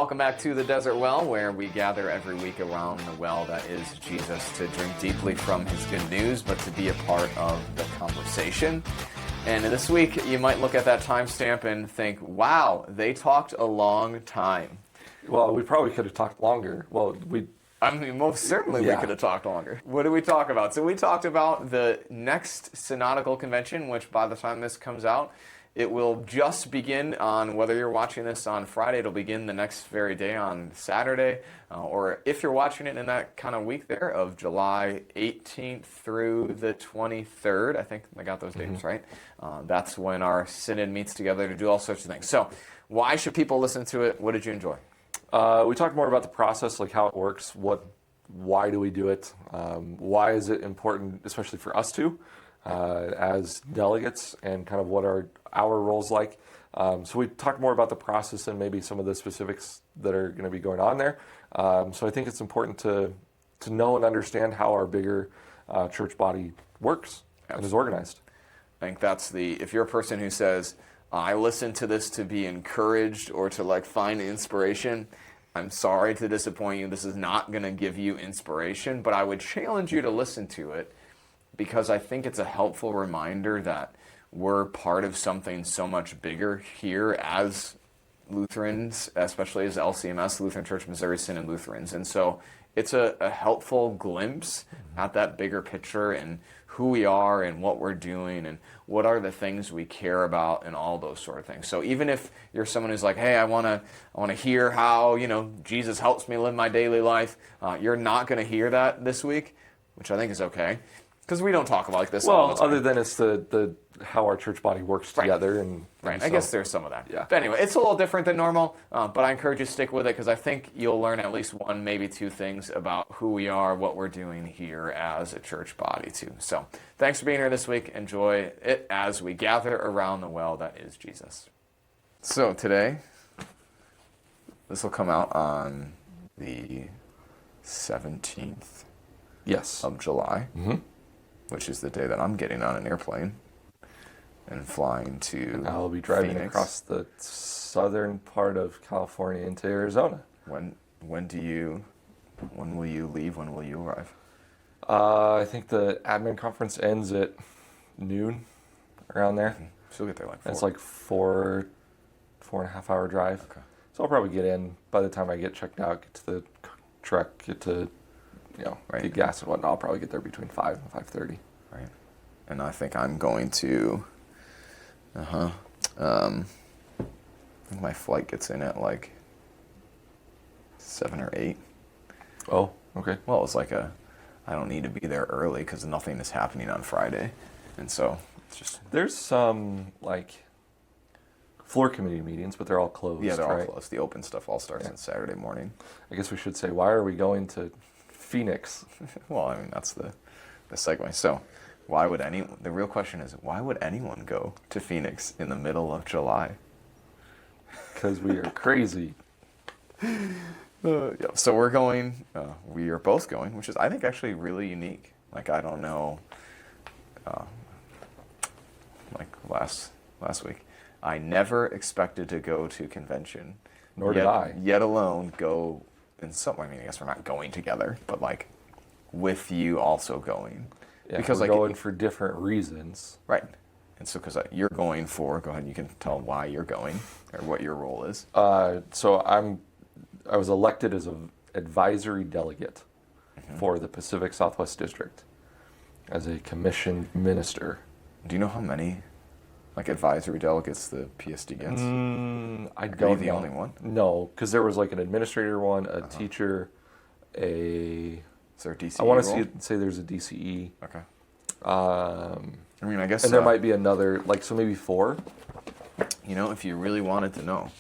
Welcome back to the Desert Well, where we gather every week around the well that is Jesus to drink deeply from his good news, but to be a part of the conversation. And this week, you might look at that timestamp and think, wow, they talked a long time. Well, we probably could have talked longer. Most certainly we could have talked longer. What did we talk about? So we talked about the next Synodical Convention, which by the time this comes out, it will just begin on, whether you're watching this on Friday, it'll begin the next very day on Saturday, or if you're watching it in that kind of week there of July 18th through the 23rd, I think I got those dates right, that's when our Synod meets together to do all sorts of things. So why should people listen to it? What did you enjoy? We talked more about the process, like how it works, why do we do it, why is it important, especially for us two, as delegates, and kind of what are our roles like. So we talked more about the process and maybe some of the specifics that are going to be going on there. So I think it's important to know and understand how our bigger church body works and is organized. I think that's if you're a person who says, I listen to this to be encouraged or to find inspiration, I'm sorry to disappoint you. This is not going to give you inspiration, but I would challenge you to listen to it because I think it's a helpful reminder that we're part of something so much bigger here as Lutherans, especially as LCMS, Lutheran Church Missouri Synod Lutherans. And so it's a helpful glimpse at that bigger picture and who we are and what we're doing and what are the things we care about and all those sort of things. So even if you're someone who's like, hey, I want to hear how, Jesus helps me live my daily life, you're not going to hear that this week, which I think is okay. Because we don't talk about this all the time. Other than it's the how our church body works together. And right. So, I guess there's some of that. Yeah. But anyway, it's a little different than normal, but I encourage you to stick with it because I think you'll learn at least one, maybe two things about who we are, what we're doing here as a church body too. So thanks for being here this week. Enjoy it as we gather around the well that is Jesus. So today, this will come out on the 17th of July. Mm-hmm. Which is the day that I'm getting on an airplane and flying to I'll be driving Phoenix. Across the southern part of California into Arizona. When will you leave? When will you arrive? I think the admin conference ends at noon, around there. Mm-hmm. So you'll get there like 4. It's like 4.5 hour drive. Okay. So I'll probably get in by the time I get checked out, get to the truck, get to get gas and whatnot. I'll probably get there between 5 and 5:30. Right. And I think I'm going to, I think my flight gets in at like 7 or 8. Oh, okay. Well, it's I don't need to be there early because nothing is happening on Friday. And so it's just... There's some floor committee meetings, but they're all closed. Yeah, they're all closed. The open stuff all starts on Saturday morning. I guess we should say, why are we going to Phoenix? Well, I mean, that's the segue. So the real question is, why would anyone go to Phoenix in the middle of July? Because we are crazy. So we're going, we are both going, which is, I think, actually really unique. I don't know, last week, I never expected to go to convention. Nor did I. Yet alone go in some, I guess we're not going together, but with you also going. Yeah, because we're going for different reasons. Right. And so because you're going go ahead, you can tell why you're going or what your role is. So I was elected as an advisory delegate for the Pacific Southwest District as a commissioned minister. Do you know how many advisory delegates the PSD gets? I don't Are you the know. only one? No, because there was an administrator one, a teacher, Is there a DCE I want role? to say there's a DCE. Okay. I guess... And there might be another, so maybe 4. If you really wanted to know,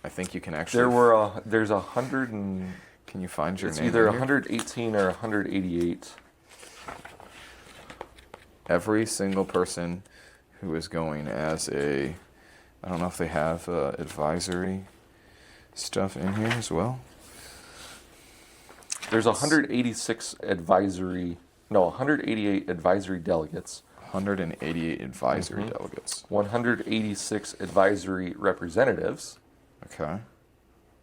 I think you can actually... There's 100 and... Can you find your name? It's either 118 or 188. Every single person who is going as I don't know if they have advisory stuff in here as well. There's 188 advisory delegates. 188 advisory delegates. 186 advisory representatives. Okay.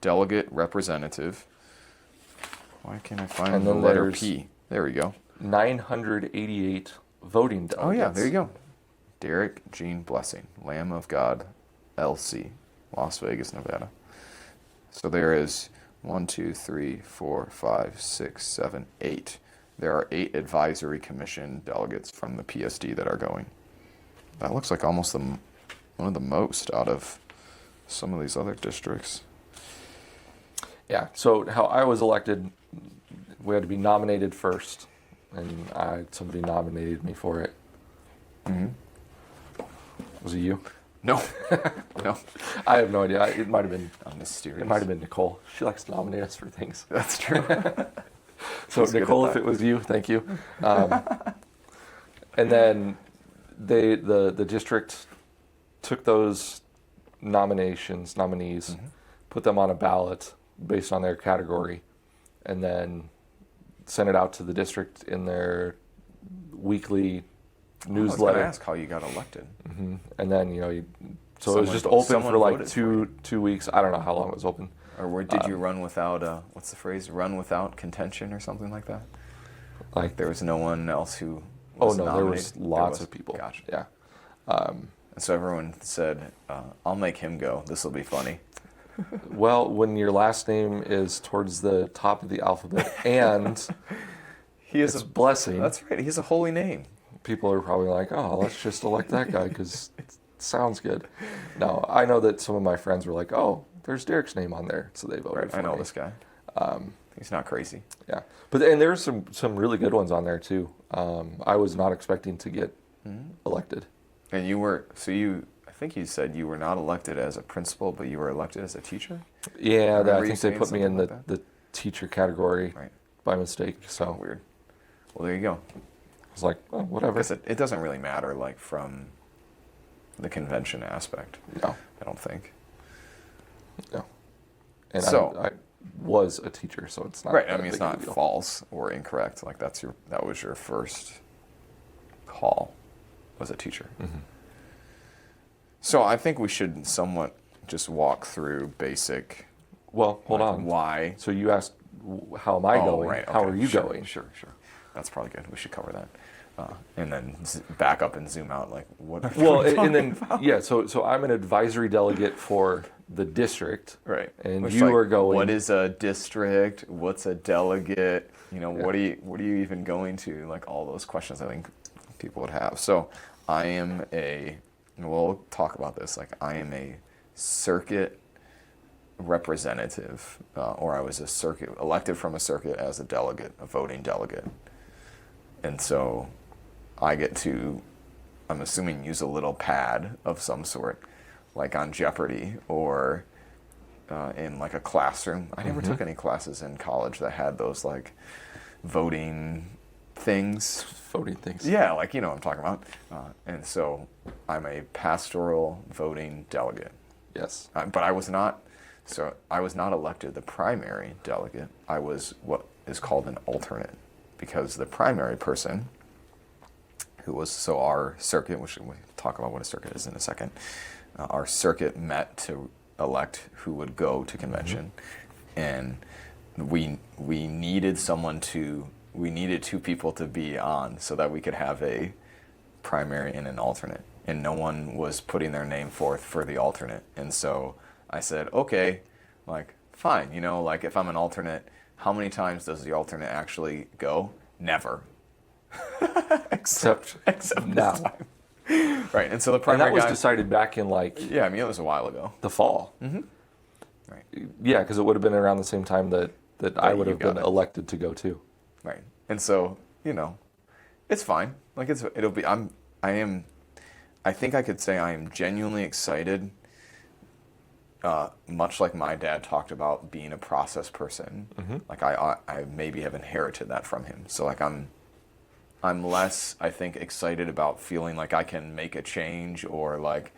delegate representative. Why can't I find And the then letter there's P? There we go. 988 voting delegates. Oh yeah, there you go. Derek Jean Blessing, Lamb of God, LC, Las Vegas, Nevada. So there is 1, 2, 3, 4, 5, 6, 7, 8. There are 8 advisory commission delegates from the PSD that are going. That looks like almost one of the most out of some of these other districts. Yeah, so how I was elected, we had to be nominated first, and somebody nominated me for it. Mm-hmm. Was it you? No, no. I have no idea. It might have been. I'm mysterious. It might have been Nicole. She likes to nominate us for things. That's true. So She's good Nicole, at if that. it was you, thank you. And then the district took those nominees, put them on a ballot based on their category, and then sent it out to the district in their weekly I was going newsletter. to ask how you got elected. And then so it was Someone just open someone for like voted for two weeks. I don't know how long it was open. Or did you run without, what's the phrase, run without contention or something like that? Like There was no one else who oh was no, nominated? there was lots of people. Gotcha. Yeah. And so everyone said, I'll make him go. This will be funny. Well, when your last name is towards the top of the alphabet and He is it's Blessing, That's right. He has a holy name. people are probably like, oh, let's just elect that guy because it sounds good. No, I know that some of my friends were like, oh, there's Derek's name on there, so they voted Right. for I know me. this guy. He's not crazy. Yeah, and there's some really good ones on there too. I was not expecting to get elected. And you were, I think you said you were not elected as a principal, but you were elected as a teacher? Yeah, Remember I you think they saying put me in something like the teacher category Right. by mistake. So Weird. Well, there you go. I was like, oh, whatever. Because it doesn't really matter, like, from the convention aspect. No, I don't think. no. And So- I was a teacher, so it's not Right. I that mean, it's big of a not deal. false or incorrect. Like, that was your first call, was a teacher. Mm-hmm. So I think we should somewhat just walk through basic. Well, hold like, on. Why? So you asked, how am I going? Right. How okay, are you sure, going? Sure. That's probably good. We should cover that. And then back up and zoom out. Like, what? Well, what are we and then, talking about? yeah, so I'm an advisory delegate for the district. Right. And Which, you like, are going. What is a district? What's a delegate? Yeah. What are you even going to? Like, all those questions I think people would have. So we'll talk about this. Like, I am a circuit representative, or I was elected from a circuit as a delegate, a voting delegate. And so I get to, I'm assuming, use a little pad of some sort, like on Jeopardy or in like a classroom. I never took any classes in college that had those like voting things. Voting things. Yeah, like, you know what I'm talking about. And so I'm a pastoral voting delegate. Yes. But I was not elected the primary delegate. I was what is called an alternate, because the primary person, so our circuit, which we'll talk about what a circuit is in a second, our circuit met to elect who would go to convention, and we needed two people to be on so that we could have a primary and an alternate, and no one was putting their name forth for the alternate. And so I said, okay, like, fine, like, if I'm an alternate, how many times does the alternate actually go? Never. except now. this time. Right, and so the And primary that was guy, decided back in like yeah, I mean, it was a while ago. the fall. Right. Yeah, because it would have been around the same time that I would you have got been it. elected to go to. Right. And so, it's fine. Like, I think I could say I am genuinely excited, much like my dad talked about being a process person. Like, I maybe have inherited that from him. So, like, I'm less, I think, excited about feeling like I can make a change or, like,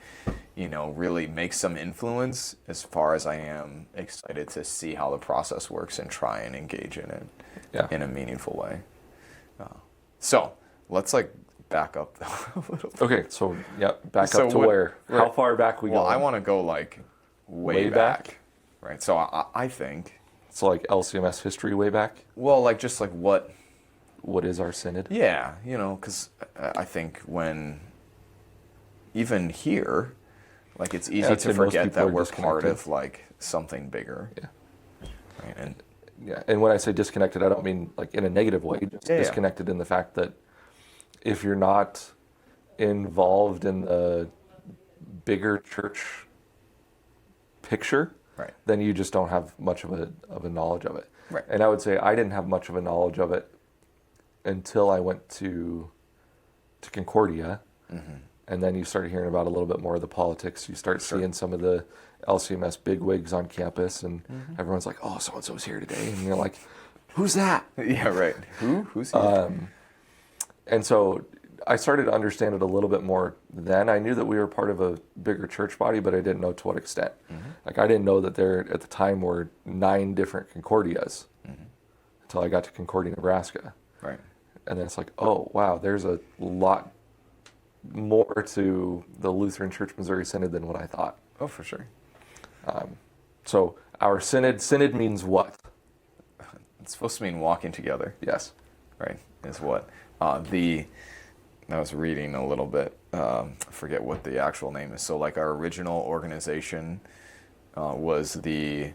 really make some influence, as far as I am excited to see how the process works and try and engage in it in a meaningful way. So let's like back up a little bit. Okay, so yeah, back So up to what- where? How right. far back we Well, go? I want to go like way Way back? right? So I think, It's like LCMS history way back. well, like just like what, What is our synod? yeah, you know, because I think when, even here, like it's easy I'd say to most forget people that are we're part disconnected. of like something bigger. Yeah. Right? And Yeah, and when I say disconnected, I don't mean like in a negative way. Just Yeah, yeah. disconnected in the fact that if you're not involved in the bigger church picture, right, then you just don't have much of a knowledge of it. Right. And I would say I didn't have much of a knowledge of it until I went to Concordia, and then you start hearing about a little bit more of the politics. You start seeing some of the LCMS bigwigs on campus, and everyone's like, "Oh, so and so's here today," and you're like, "Who's that?" yeah, right. Who's here? And so I started to understand it a little bit more then. I knew that we were part of a bigger church body, but I didn't know to what extent. Like I didn't know that there at the time were 9 different Concordias until I got to Concordia, Nebraska. Right. And then it's like, oh, wow, there's a lot more to the Lutheran Church Missouri Synod than what I thought. Oh, for sure. So our synod means what? It's supposed to mean walking together, Yes. right? Is what I was reading a little bit. I forget what the actual name is. So, like, our original organization was the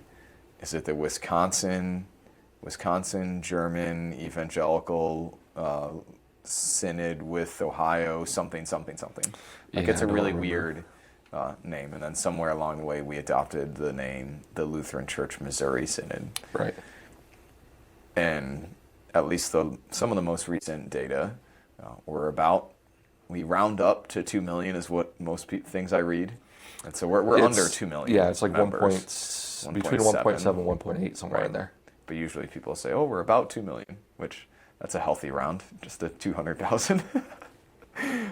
Wisconsin German Evangelical Synod with Ohio something. Like, it's a really weird name. And then somewhere along the way, we adopted the name the Lutheran Church Missouri Synod. Right. And at least some of the most recent data we round up to 2 million is what most things I read. And so we're under 2 million. Yeah, it's like members, between 1.7 and 1.8, somewhere Right. in there. But usually people say, oh, we're about 2 million, which that's a healthy round, just the 200,000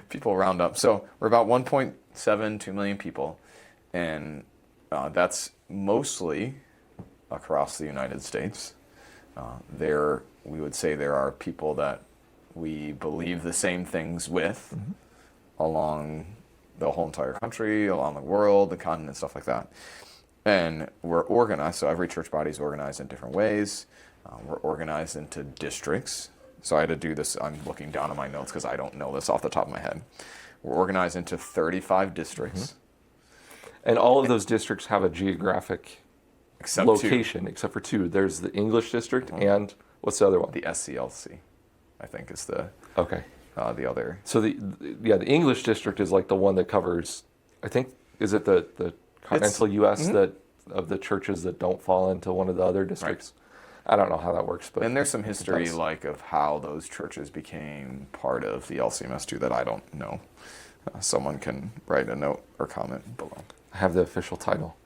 people round up. So we're about 1.7, 2 million people. And that's mostly across the United States. We would say there are people that we believe the same things with along the whole entire country, along the world, the continent, stuff like that. And we're organized, so every church body is organized in different ways. We're organized into districts. So I had to do this, I'm looking down at my notes because I don't know this off the top of my head. We're organized into 35 districts. And all of those districts have a geographic Except location, except for 2. There's the English district and what's the other one? The SCLC, I think, is the Okay. the other. So the English district is like the one that covers, I think, is it the continental U.S. that of the churches that don't fall into one of the other districts? I don't know how that works, but And there's some history like of how those churches became part of the LCMS too that I don't know. Someone can write a note or comment below. I have the official title.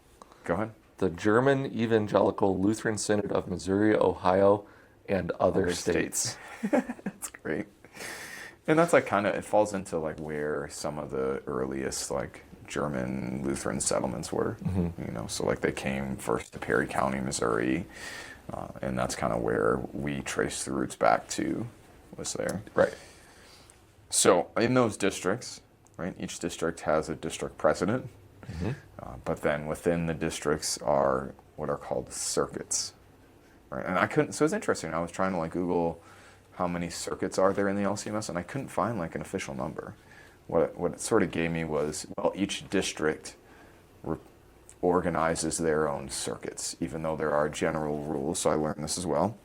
Go ahead. The German Evangelical Lutheran Synod of Missouri, Ohio, and other states. That's great. And that's like kind of, it falls into like where some of the earliest like German Lutheran settlements were, you know, so like they came first to Perry County, Missouri, and that's kind of where we trace the roots back to, was there. Right. So in those districts, right, each district has a district president, but then within the districts are what are called circuits, right? And I couldn't, so it's interesting, I was trying to like Google how many circuits are there in the LCMS, and I couldn't find like an official number. What it sort of gave me was, well, each district organizes their own circuits, even though there are general rules. So I learned this as well,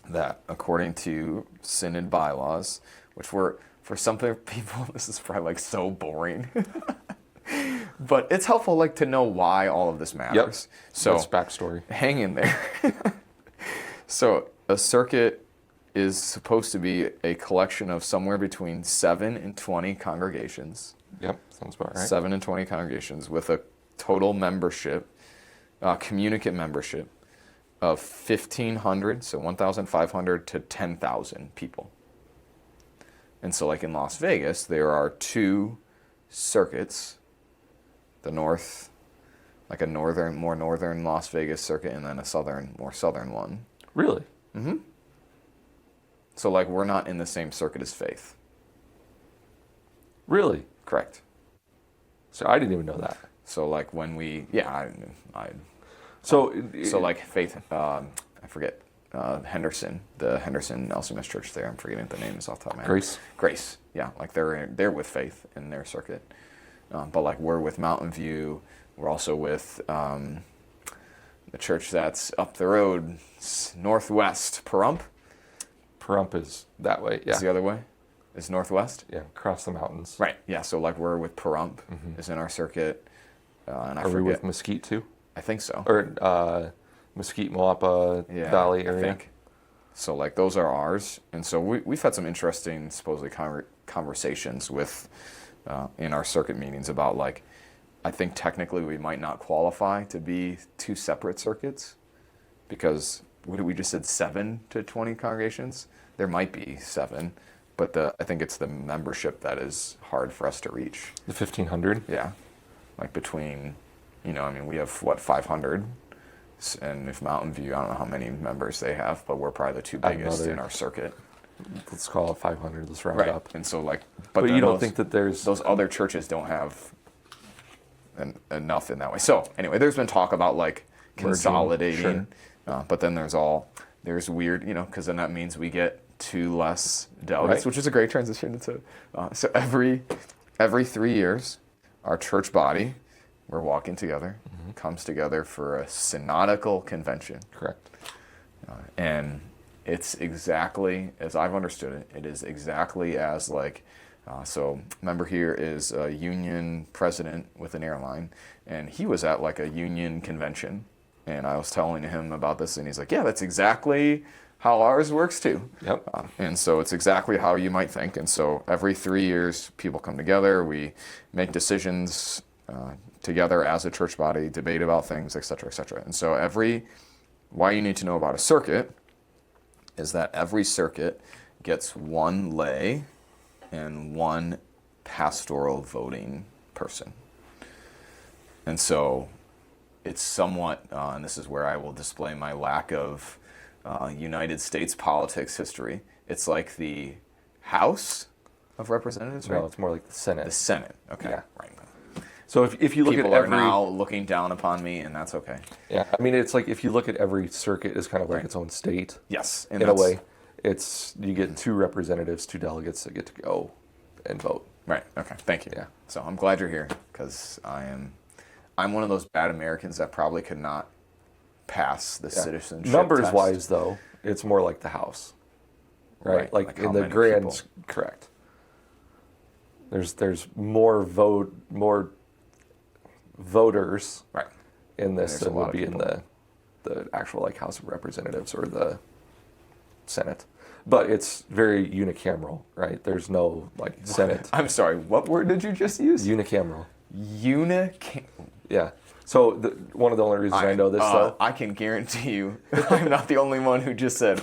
that according to Synod bylaws, which were, for some people, this is probably like so boring, but it's helpful like to know why all of this matters. Yep. So that's backstory. Hang in there. So a circuit is supposed to be a collection of somewhere between 7 and 20 congregations. Yep, sounds about right. 7 and 20 congregations with a total membership, communicant membership of 1,500, so 1,500 to 10,000 people. And so like in Las Vegas, there are 2 circuits, the north, like a more northern Las Vegas circuit, and then a more southern one. Really? Mm-hmm. So like we're not in the same circuit as Faith. Really? Correct. So I didn't even know that. So like when we, I So like Faith, I forget, Henderson, the Henderson LCMS Church there. I'm forgetting the names off the top of my head. Grace, yeah, like they're with Faith in their circuit. But like we're with Mountain View. We're also with the church that's up the road, northwest. Pahrump? Pahrump is that way, yeah. Is the other way? Is northwest? Yeah, across the mountains. Right, yeah, so like we're with Pahrump, is in our circuit. And I forget. we with Mesquite too? I think so. Or Mesquite, Moapa Valley area? I think. So like those are ours. And so we've had some interesting, supposedly, conversations with, in our circuit meetings about like, I think technically we might not qualify to be two separate circuits because we just said 7 to 20 congregations? There might be 7, but I think it's the membership that is hard for us to reach. The 1,500? Yeah. Like between, we have, 500? And if Mountain View, I don't know how many members they have, but we're probably the two biggest in our circuit. Let's call it 500. Let's round it up. And so like, but you don't think that there's those other churches don't have enough in that way. So anyway, there's been talk about like consolidating, but then there's weird, because then that means we get 2 less delegates, which is a great transition into. So every 3 years, our church body, we're walking together, comes together for a synodical convention. Correct. And it's exactly as I've understood it. It is exactly as like. So member here is a union president with an airline, and he was at like a union convention, and I was telling him about this, and he's like, yeah, that's exactly how ours works too. Yep. And so it's exactly how you might think. And so every 3 years, people come together, we make decisions together as a church body, debate about things, et cetera, et cetera. And so why you need to know about a circuit is that every circuit gets 1 lay and 1 pastoral voting person. And so it's somewhat, and this is where I will display my lack of United States politics history. It's like the House of Representatives, right? No, it's more like the Senate. The Senate, okay. Yeah. Right. So if you look People at are now looking down upon me, and that's okay. Yeah, I mean, it's like if you look at every circuit as kind of like its own state. Yes. In a way. You get 2 representatives, 2 delegates that get to go and vote. Right. Okay. Thank you. Yeah. So I'm glad you're here because I'm one of those bad Americans that probably could not pass the citizenship Numbers test. wise, though, it's more like the House, right? Like in the grand, correct. There's more voters, right, in this than would be in the actual like House of Representatives or the Senate. But it's very unicameral, right? There's no like Senate. I'm sorry, what word did you just use? Unicameral. Yeah. So one of the only reasons I know this, though, I can guarantee you, I'm not the only one who just said,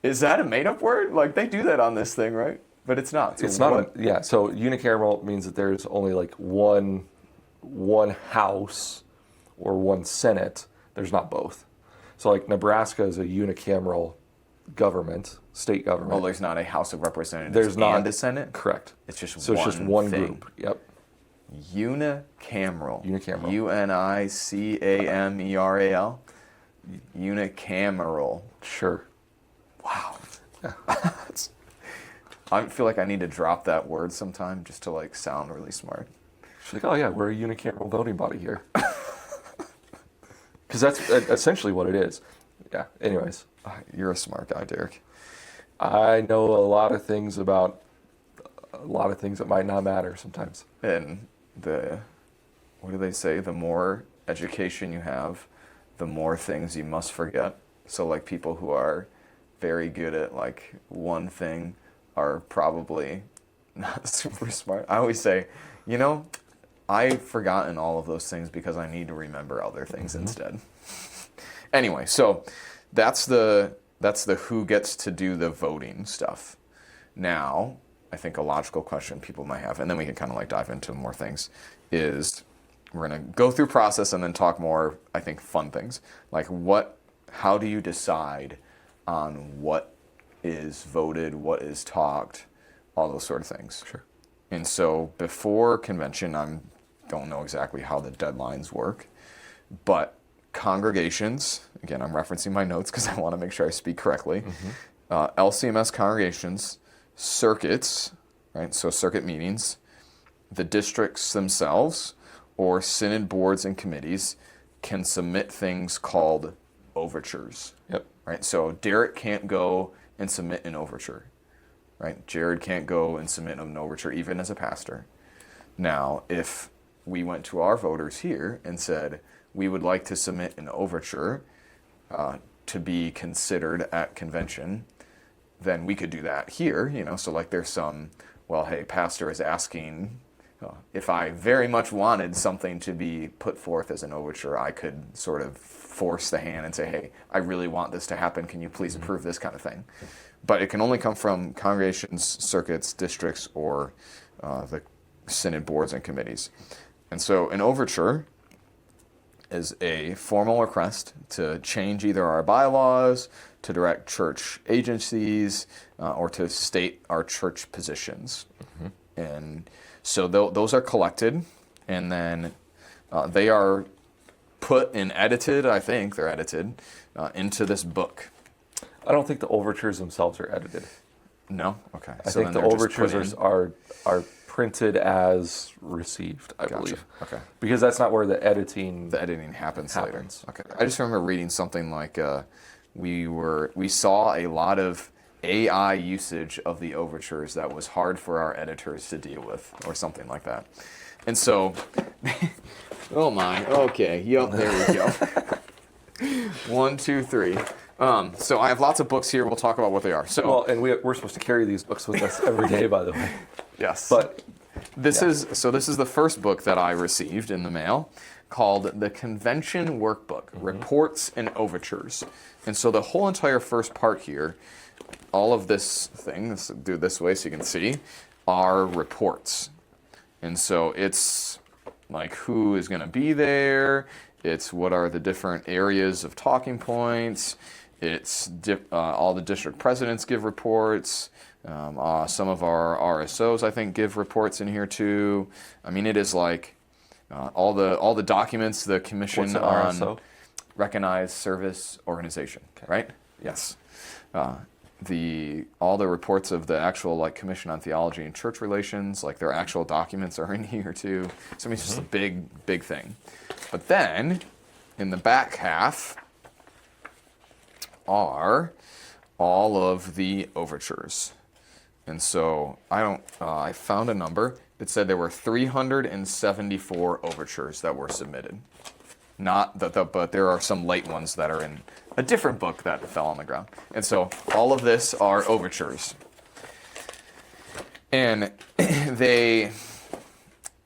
"Is that a made-up word?" Like they do that on this thing, right? But it's not. So it's not. So unicameral means that there's only like one House or 1 Senate. There's not both. So like Nebraska is a unicameral government, state government. Well, there's not a House of Representatives. There's not and a Senate. Correct. It's just so one. It's just one thing. group. Yep. Unicameral. Unicameral. Unicameral. Unicameral. Sure. Wow. Yeah. I feel like I need to drop that word sometime just to like sound really smart. She's like, oh yeah, we're a unicameral voting body here. Because that's essentially what it is. Yeah. Anyways. You're a smart guy, Derek. I know a lot of things that might not matter sometimes. And what do they say? The more education you have, the more things you must forget. So like people who are very good at like one thing are probably not super smart. I always say, I've forgotten all of those things because I need to remember other things instead. Anyway, so that's the who gets to do the voting stuff. Now, I think a logical question people might have, and then we can kind of like dive into more things, is we're going to go through process and then talk more, I think, fun things. Like how do you decide on what is voted, what is talked, all those sort of things. Sure. And so before convention, don't know exactly how the deadlines work, but congregations, again, I'm referencing my notes because I want to make sure I speak correctly, LCMS congregations, circuits, right, so circuit meetings, the districts themselves, or synod boards and committees can submit things called overtures. Yep. Right? So Derek can't go and submit an overture. Right? Jared can't go and submit an overture even as a pastor. Now, if we went to our voters here and said, we would like to submit an overture to be considered at convention, then we could do that here, so like there's some, well, hey, pastor is asking, if I very much wanted something to be put forth as an overture, I could sort of force the hand and say, hey, I really want this to happen, can you please approve this kind of thing? But it can only come from congregations, circuits, districts, or the synod boards and committees. And so an overture is a formal request to change either our bylaws, to direct church agencies, or to state our church positions. And so those are collected, and then they are put and edited, I think they're edited, into this book. I don't think the overtures themselves are edited. No? Okay. I think the overtures are printed as received, I believe. Okay. Because that's not where the editing happens later. Okay. I just remember reading something like we saw a lot of AI usage of the overtures that was hard for our editors to deal with, or something like that. And so, oh my, okay, yep, there we go. 1, 2, 3. So I have lots of books here. We'll talk about what they are. So, well, and we're supposed to carry these books with us every day, by the way. Yes. But this is the first book that I received in the mail, called the Convention Workbook, Reports and Overtures. And so the whole entire first part here, all of this thing, let's do it this way so you can see, are reports. And so it's like who is going to be there, it's what are the different areas of talking points, it's all the district presidents give reports, some of our RSOs I think give reports in here too. I mean, it is like all the documents the commission on RSO? Recognized Service Organization, right? Yes. All the reports of the actual like Commission on Theology and Church Relations, like their actual documents are in here too. So I mean, it's just a big thing. But then in the back half are all of the overtures. And so I found a number. It said there were 374 overtures that were submitted. But there are some late ones that are in a different book that fell on the ground. And so all of this are overtures. And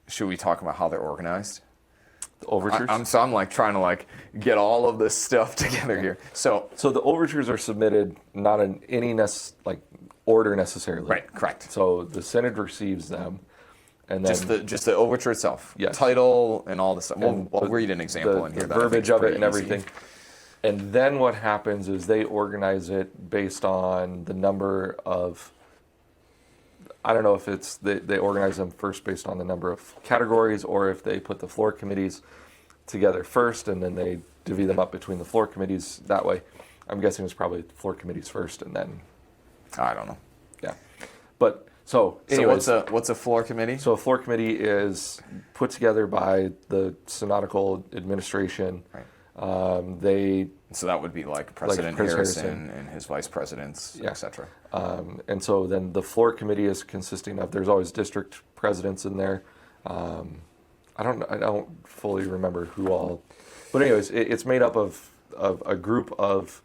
should we talk about how they're organized? The overtures? I'm like trying to like get all of this stuff together here. So the overtures are submitted not in any order necessarily. Right, correct. So the Synod receives them. And then just the overture itself, yes. Title and all this stuff. We'll read an example in here. The verbiage of it and everything. And then what happens is they organize it based on the number of, I don't know if it's, they organize them first based on the number of categories, or if they put the floor committees together first and then they divvy them up between the floor committees that way. I'm guessing it's probably the floor committees first and then. I don't know. Yeah. But So anyways, what's a floor committee? So a floor committee is put together by the Synodical administration. Right. So that would be like President Harrison and his vice presidents, yeah. etc. And so then the floor committee is consisting of, there's always district presidents in there. I don't fully remember who all, but anyways, it's made up of a group of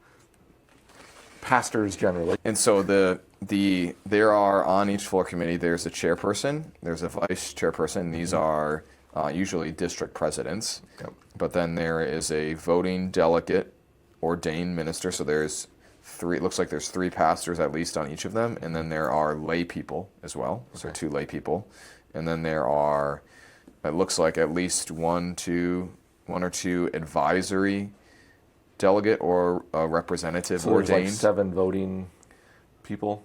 pastors generally. And so there are on each floor committee, there's a chairperson, there's a vice chairperson. These are usually district presidents. Yep. But then there is a voting delegate, ordained minister. So there's three. It looks like there's three pastors at least on each of them, and then there are lay people as well. So two lay people, and then there are. It looks like at least one or two advisory delegate or a representative so ordained. There's like 7 voting people.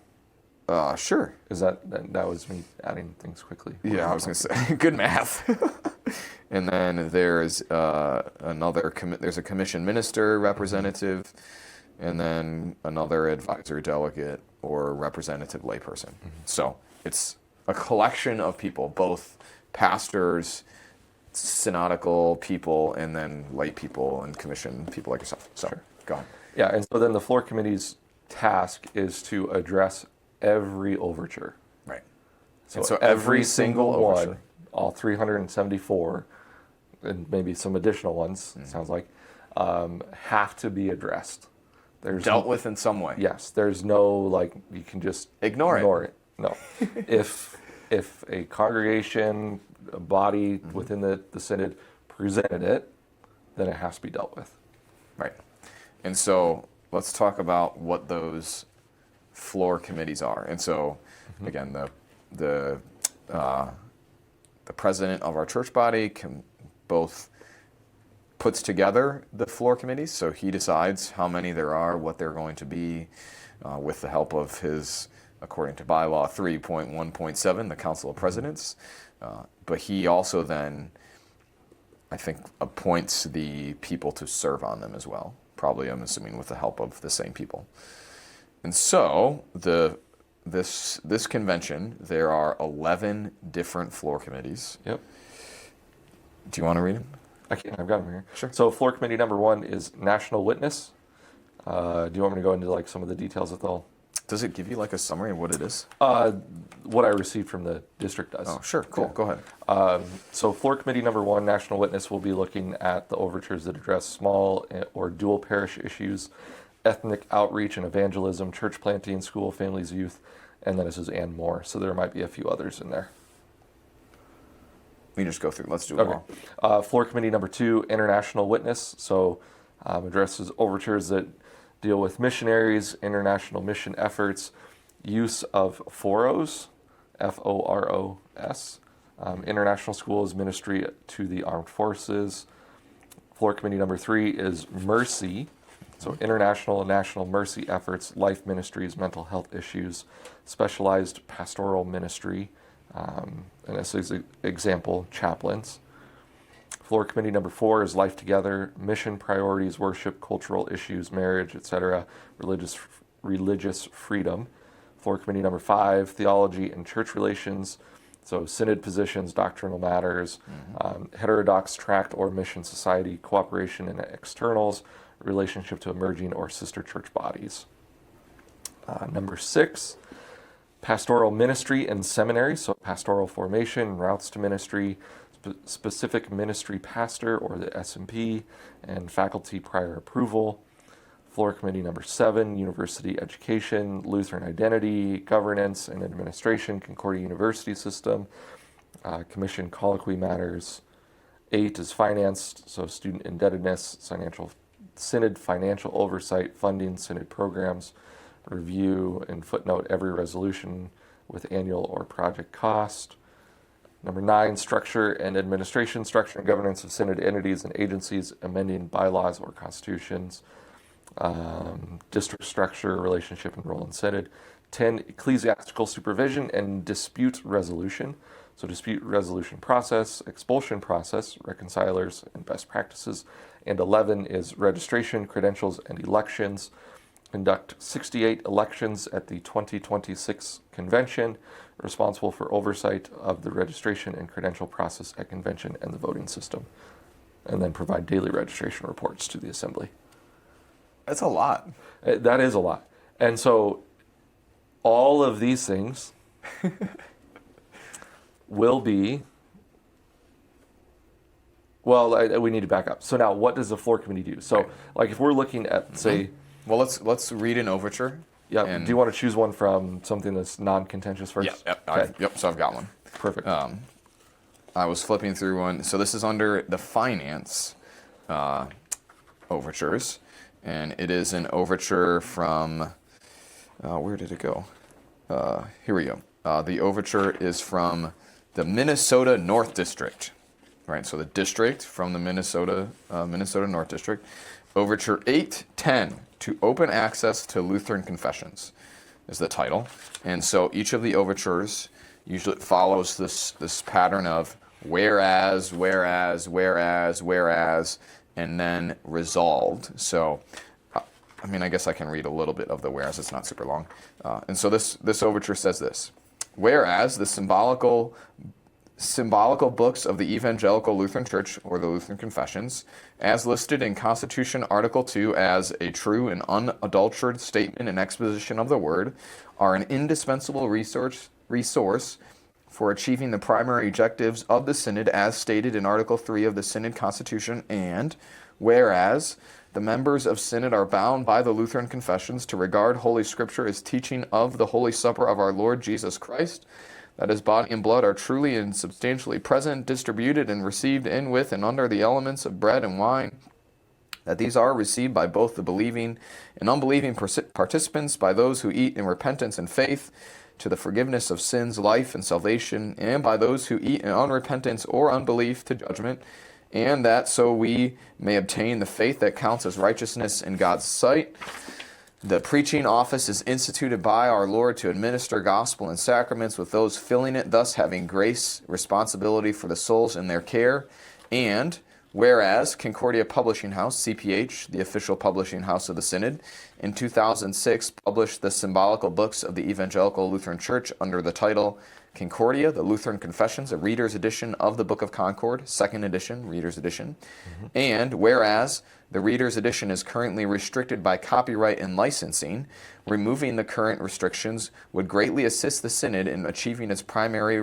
Sure. Is that was me adding things quickly? Yeah, I was going to say good math. And then there's there's a commission minister representative, and then another advisor delegate or representative layperson. So it's a collection of people, both pastors, synodical people, and then lay people and commission people like yourself. So go on. Yeah, and so then the floor committee's task is to address every overture. Right. So every single one, all 374, and maybe some additional ones, sounds like, have to be addressed. There's dealt with in some way. Yes, there's no, like, you can just ignore it. No. if a congregation, a body within the synod presented it, then it has to be dealt with. Right. And so let's talk about what those floor committees are. And so, again, the president of our church body puts together the floor committees. So he decides how many there are, what they're going to be, with the help of his, according to bylaw 3.1.7, the Council of Presidents. But he also then, I think, appoints the people to serve on them as well. Probably, I'm assuming, with the help of the same people. And so this convention, there are 11 different floor committees. Yep. Do you want to read them? I can. I've got them here. Sure. So floor committee number 1 is National Witness. Do you want me to go into like some of the details of all? Does it give you like a summary of what it is? What I received from the district does. Oh, sure. Cool. Yeah. Go ahead. So floor committee number 1, National Witness, will be looking at the overtures that address small or dual parish issues, ethnic outreach and evangelism, church planting, school, families, youth, and then it says and more. So there might be a few others in there. We can just go through. Let's do them all. Okay. Floor committee number 2, International Witness. So addresses overtures that deal with missionaries, international mission efforts, use of foros, F-O-R-O-S, international schools, ministry to the armed forces. Floor committee number 3 is Mercy. So international and national mercy efforts, life ministries, mental health issues, specialized pastoral ministry, and this is example, chaplains. Floor committee number 4 is Life Together, mission priorities, worship, cultural issues, marriage, etc., religious freedom. Floor committee number 5, theology and church relations, so synod positions, doctrinal matters, heterodox tract or mission society, cooperation and externals, relationship to emerging or sister church bodies. Number 6, pastoral ministry and seminary, so pastoral formation, routes to ministry, specific ministry pastor or the SMP, and faculty prior approval. Floor committee number 7, university education, Lutheran identity, governance and administration, Concordia University system, commission colloquy matters. 8 is finance, so student indebtedness, synod financial oversight, funding, synod programs, review and footnote every resolution with annual or project cost. Number 9, structure and administration, structure and governance of synod entities and agencies, amending bylaws or constitutions, district structure, relationship and role in synod. 10, ecclesiastical supervision and dispute resolution, so dispute resolution process, expulsion process, reconcilers and best practices. And 11 is registration, credentials, and elections. Conduct 68 elections at the 2026 convention, responsible for oversight of the registration and credential process at convention and the voting system, and then provide daily registration reports to the assembly. That's a lot. That is a lot. And so all of these things will be, well, we need to back up. So now what does the floor committee do? So like if we're looking at, say, well, let's read an overture. Yeah. Do you want to choose one from something that's non-contentious first? Yep. Okay. So I've got one. Perfect. I was flipping through one. So this is under the finance overtures, and it is an overture from. Where did it go? Here we go. The overture is from the Minnesota North District. Right. So the district from the Minnesota North District. Overture 810. To open access to Lutheran Confessions is the title. And so each of the overtures usually follows this pattern of whereas, and then resolved. So, I mean, I guess I can read a little bit of the whereas. It's not super long. And so this overture says this: whereas the symbolical books of the Evangelical Lutheran Church, or the Lutheran Confessions, as listed in Constitution Article 2 as a true and unadulterated statement and exposition of the Word, are an indispensable resource for achieving the primary objectives of the Synod as stated in Article 3 of the Synod Constitution, and whereas the members of Synod are bound by the Lutheran Confessions to regard Holy Scripture as teaching of the Holy Supper of our Lord Jesus Christ, that his body and blood are truly and substantially present, distributed, and received in, with, and under the elements of bread and wine, that these are received by both the believing and unbelieving participants, by those who eat in repentance and faith, to the forgiveness of sins, life, and salvation, and by those who eat in unrepentance or unbelief to judgment, and that so we may obtain the faith that counts as righteousness in God's sight. The preaching office is instituted by our Lord to administer gospel and sacraments with those filling it, thus having grace, responsibility for the souls in their care. And whereas Concordia Publishing House, CPH, the official publishing house of the Synod, in 2006 published the symbolical books of the Evangelical Lutheran Church under the title Concordia, the Lutheran Confessions, a reader's edition of the Book of Concord, second edition, reader's edition. And whereas the reader's edition is currently restricted by copyright and licensing, removing the current restrictions would greatly assist the Synod in achieving its primary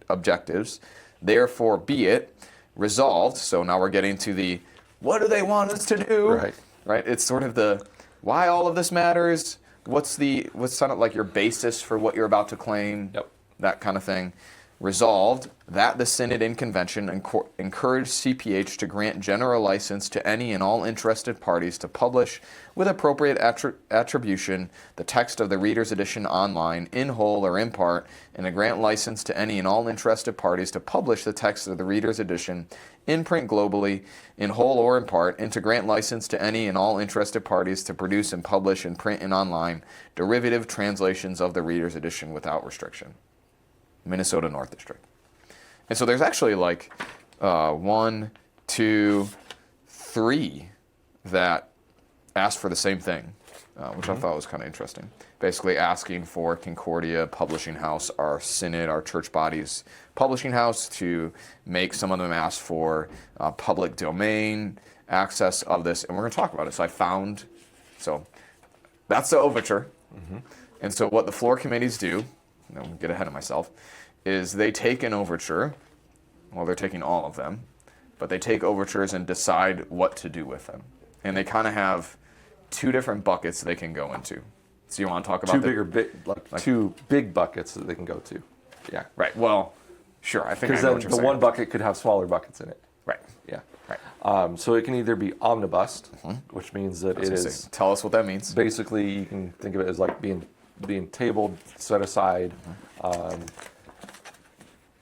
objectives. Therefore, be it resolved. So now we're getting to the, what do they want us to do? Right? It's sort of the, why all of this matters, what's kind of like your basis for what you're about to claim, that kind of thing. Resolved that the Synod in Convention encourage CPH to grant general license to any and all interested parties to publish, with appropriate attribution, the text of the Reader's Edition online, in whole or in part, and to grant license to any and all interested parties to publish the text of the Reader's Edition in print globally, in whole or in part, and to grant license to any and all interested parties to produce and publish in print and online derivative translations of the Reader's Edition without restriction. Minnesota North District. And so there's actually like 1, 2, 3 that asked for the same thing, which I thought was kind of interesting. Basically asking for Concordia Publishing House, our Synod, our church body's publishing house, to make, some of them ask for public domain access of this, and we're going to talk about it. So that's the overture. And so what the floor committees do, I'll get ahead of myself, is they take an overture, well, they're taking all of them, but they take overtures and decide what to do with them. And they kind of have 2 different buckets they can go into. So you want to talk about two big buckets that they can go to. Yeah. Right. Well, sure. I think I know what you're the saying. one bucket could have smaller buckets in it. Right. Yeah. Right. So it can either be omnibus, which means that it is. Tell us what that means. Basically, you can think of it as like being tabled, set aside,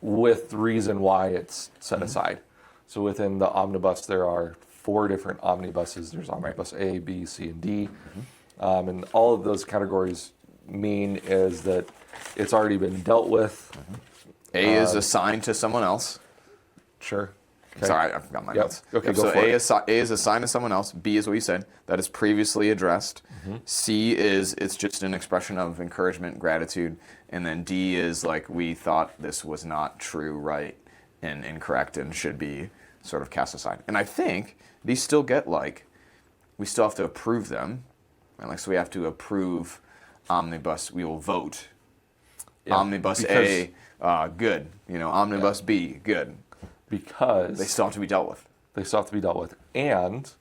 with reason why it's set aside. So within the omnibus, there are 4 different omnibuses. There's omnibus A, B, C, and D. And all of those categories mean is that it's already been dealt with. A is assigned to someone else. Sure. Okay. Sorry, I forgot my notes. Okay, so A is assigned to someone else. B is what you said. That is previously addressed. C is, it's just an expression of encouragement, gratitude. And then D is like, we thought this was not true, right, and incorrect, and should be sort of cast aside. And I think these still get we still have to approve them. Right? So we have to approve omnibus. We will vote. Yeah, omnibus A, good. Omnibus B, good. Because they still have to be dealt with. And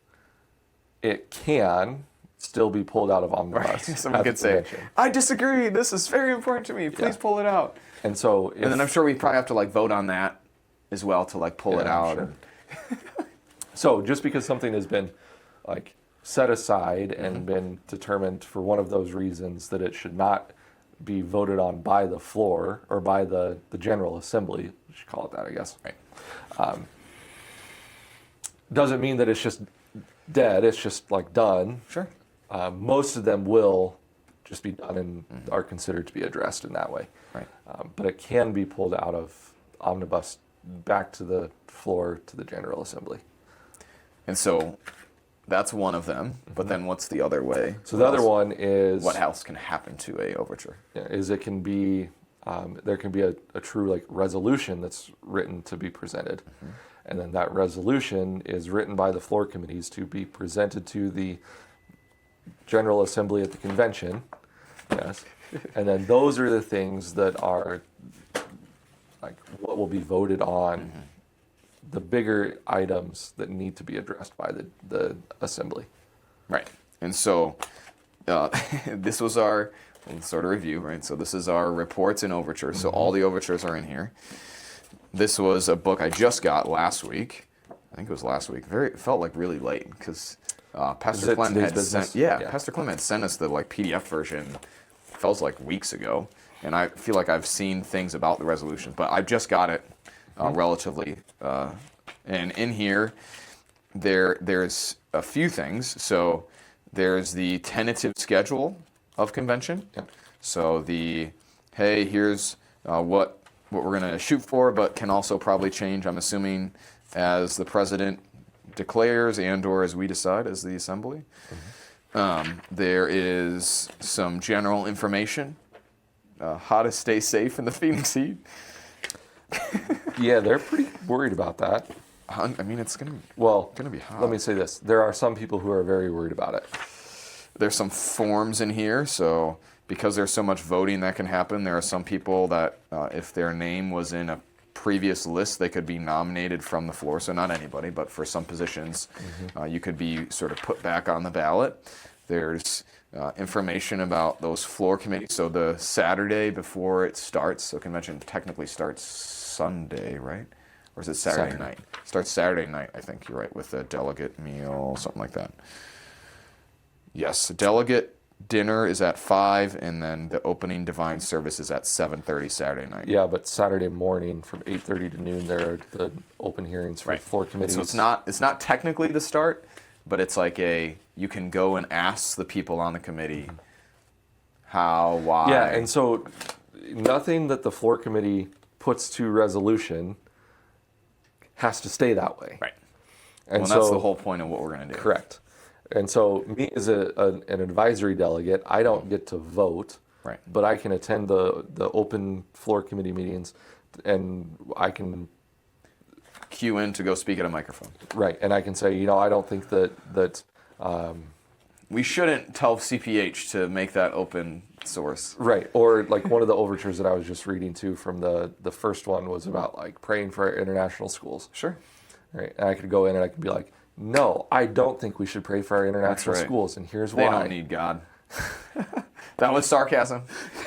it can still be pulled out of omnibus. Right. Someone could say, I disagree, this is very important to me, please pull it out. And so and then I'm sure we probably have to vote on that as well to pull it out. Sure. So just because something has been set aside and been determined for one of those reasons that it should not be voted on by the floor or by the General Assembly, we should call it that, I guess. Right. Doesn't mean that it's just dead. It's just done. Sure. Most of them will just be done and are considered to be addressed in that way. Right. But it can be pulled out of omnibus back to the floor to the General Assembly. And so that's one of them. But then what's the other way? So the other one is what else can happen to a overture? is it can be there can be a true like resolution that's written to be presented, and then that resolution is written by the floor committees to be presented to the General Assembly at the convention. Yes, and then those are the things that are like what will be voted on. The bigger items that need to be addressed by the assembly. Right. And so this was our sort of review, right? So this is our reports and overtures. So all the overtures are in here. This was a book I just got last week. I think it was last week. It felt like really late because Pastor Clinton had sent, Pastor Clinton had sent us the like PDF version. Feels like weeks ago, and I feel like I've seen things about the resolution, but I just got it relatively. And in here, there's a few things. So there's the tentative schedule of convention. Yep. So here's what we're going to shoot for, but can also probably change, I'm assuming, as the president declares and or as we decide as the assembly. There is some general information, how to stay safe in the Phoenix heat. Yeah, they're pretty worried about that. I mean, it's gonna be hot. Let me say this: there are some people who are very worried about it. There's some forms in here, so because there's so much voting that can happen, there are some people that if their name was in a previous list, they could be nominated from the floor. So not anybody, but for some positions, you could be sort of put back on the ballot. There's information about those floor committees. So the Saturday before it starts, so convention technically starts Sunday, right? Or is it Saturday night? Starts Saturday night, I think you're right, with a delegate meal, something like that. Yes, delegate dinner is at 5, and then the opening divine service is at 7:30 Saturday night. Yeah, but Saturday morning from 8:30 to noon, there are the open hearings for floor committees. So it's not technically the start, but it's like you can go and ask the people on the committee how, why. Yeah, and so nothing that the floor committee puts to resolution has to stay that way. Right. And well, that's the whole point of what we're going to do. Correct. And so me as an advisory delegate, I don't get to vote, right? But I can attend the open floor committee meetings, and I can cue in to go speak at a microphone. Right, and I can say, I don't think that we shouldn't tell CPH to make that open source. Right, or like one of the overtures that I was just reading too from the first one was about like praying for our international schools. Sure. Right, and I could go in and I could be like, no, I don't think we should pray for our international schools, and here's why. They don't need God. That was sarcasm.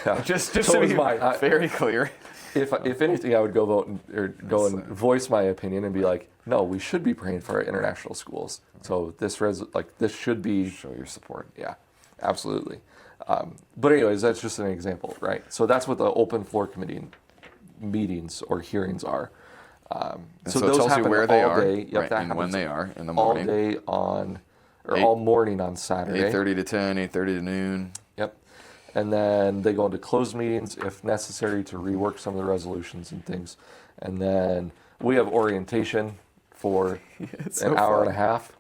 Yeah. Just to be very clear. If anything, I would go vote and voice my opinion and be like, no, we should be praying for our international schools. So this should be show your support. Yeah, absolutely. But anyways, that's just an example, right? So that's what the open floor committee meetings or hearings are. So those tells you where they are, day. Yep, right, and when they are in the morning. All day all morning on Saturday. 8:30 to 10, 8:30 to noon. Yep. And then they go into closed meetings if necessary to rework some of the resolutions and things. And then we have orientation for an hour and a half.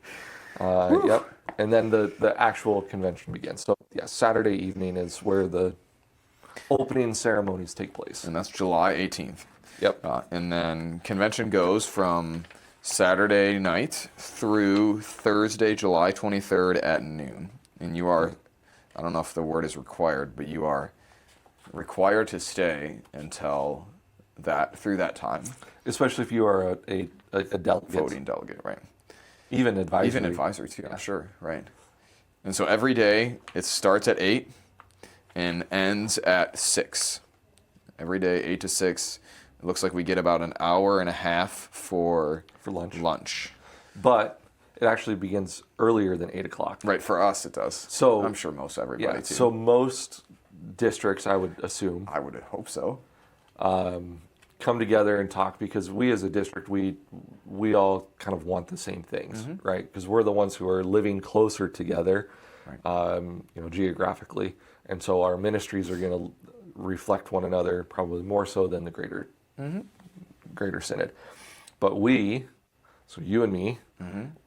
Yep. And then the actual convention begins. So yeah, Saturday evening is where the opening ceremonies take place. And that's July 18th. Yep. And then convention goes from Saturday night through Thursday, July 23rd at noon. And you are, I don't know if the word is required, but you are required to stay until through that time. Especially if you are a delegate. Voting delegate, right. Even advisory. Even advisory too, I'm sure, right. And so every day it starts at 8 and ends at 6. Every day, 8 to 6. It looks like we get about an hour and a half for lunch. But it actually begins earlier than 8 o'clock. Right, for us it does. So I'm sure most everybody too. So most districts, I would assume. I would hope so. Come together and talk because we as a district, we all kind of want the same things, right? Because we're the ones who are living closer together, right. Geographically. And so our ministries are going to reflect one another probably more so than the greater Greater Synod. But we, so you and me,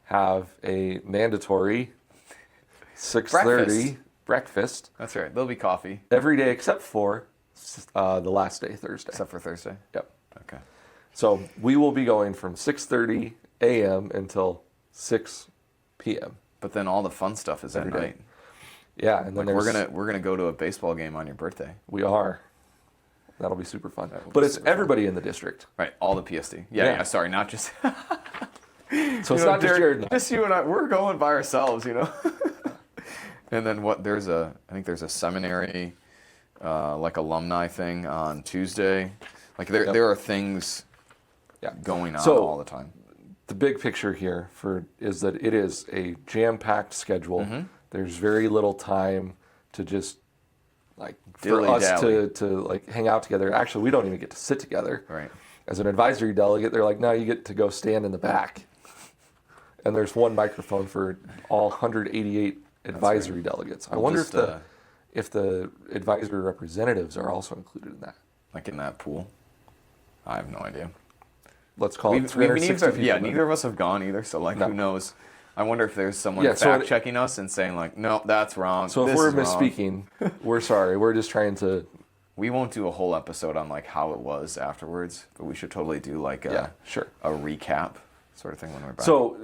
have a mandatory 6:30 breakfast. That's right. There'll be coffee. Every day except for the last day, Thursday. Except for Thursday? Yep. Okay. So we will be going from 6:30 a.m. until 6 p.m. But then all the fun stuff is at Every day. night. Yeah, and then We're gonna go to a baseball game on your birthday. we are. That'll be super fun. will But be it's super fun. everybody in the district. Right, all the PSD. Yeah, sorry, not just So it's not just Derek, Jared and I. just you and I. We're going by ourselves, And then I think there's a seminary, like alumni thing on Tuesday. Like there are things going on all the time. The big picture here is that it is a jam-packed schedule. There's very little time to just like for us Dilly-dally. to like hang out together. Actually, we don't even get to sit together. Right. As an advisory delegate, they're like, no, you get to go stand in the back. And there's one microphone for all 188 advisory delegates. I wonder if the advisory representatives are also included in that. Like in that pool. I have no idea. Let's call it 360 people. Yeah, neither of us have gone either, so like who knows? I wonder if there's someone Yeah, so fact checking us and saying like, no, that's wrong. So if this we're is wrong." misspeaking, we're sorry. We're just trying to. We won't do a whole episode on like how it was afterwards, but we should totally do like a recap sort of thing when we're back. So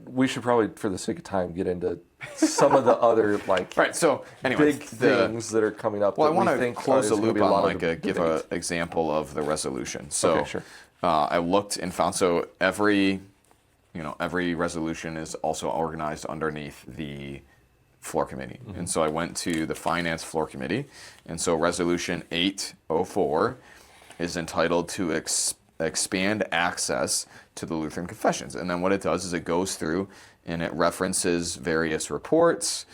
we should probably, for the sake of time, get into some of the other like right. So anyway, big things that are coming up. Well, I want to to close the loop on like give an example of the resolution. So okay, sure. I looked and found every resolution is also organized underneath the floor committee. And so I went to the finance floor committee. And so resolution 804 is entitled to expand access to the Lutheran Confessions. And then what it does is it goes through and it references various reports.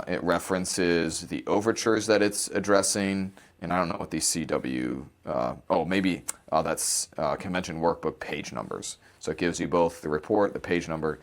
It references the overtures that it's addressing. And I don't know what these CW, that's Convention Workbook page numbers. So it gives you both the report, the page number.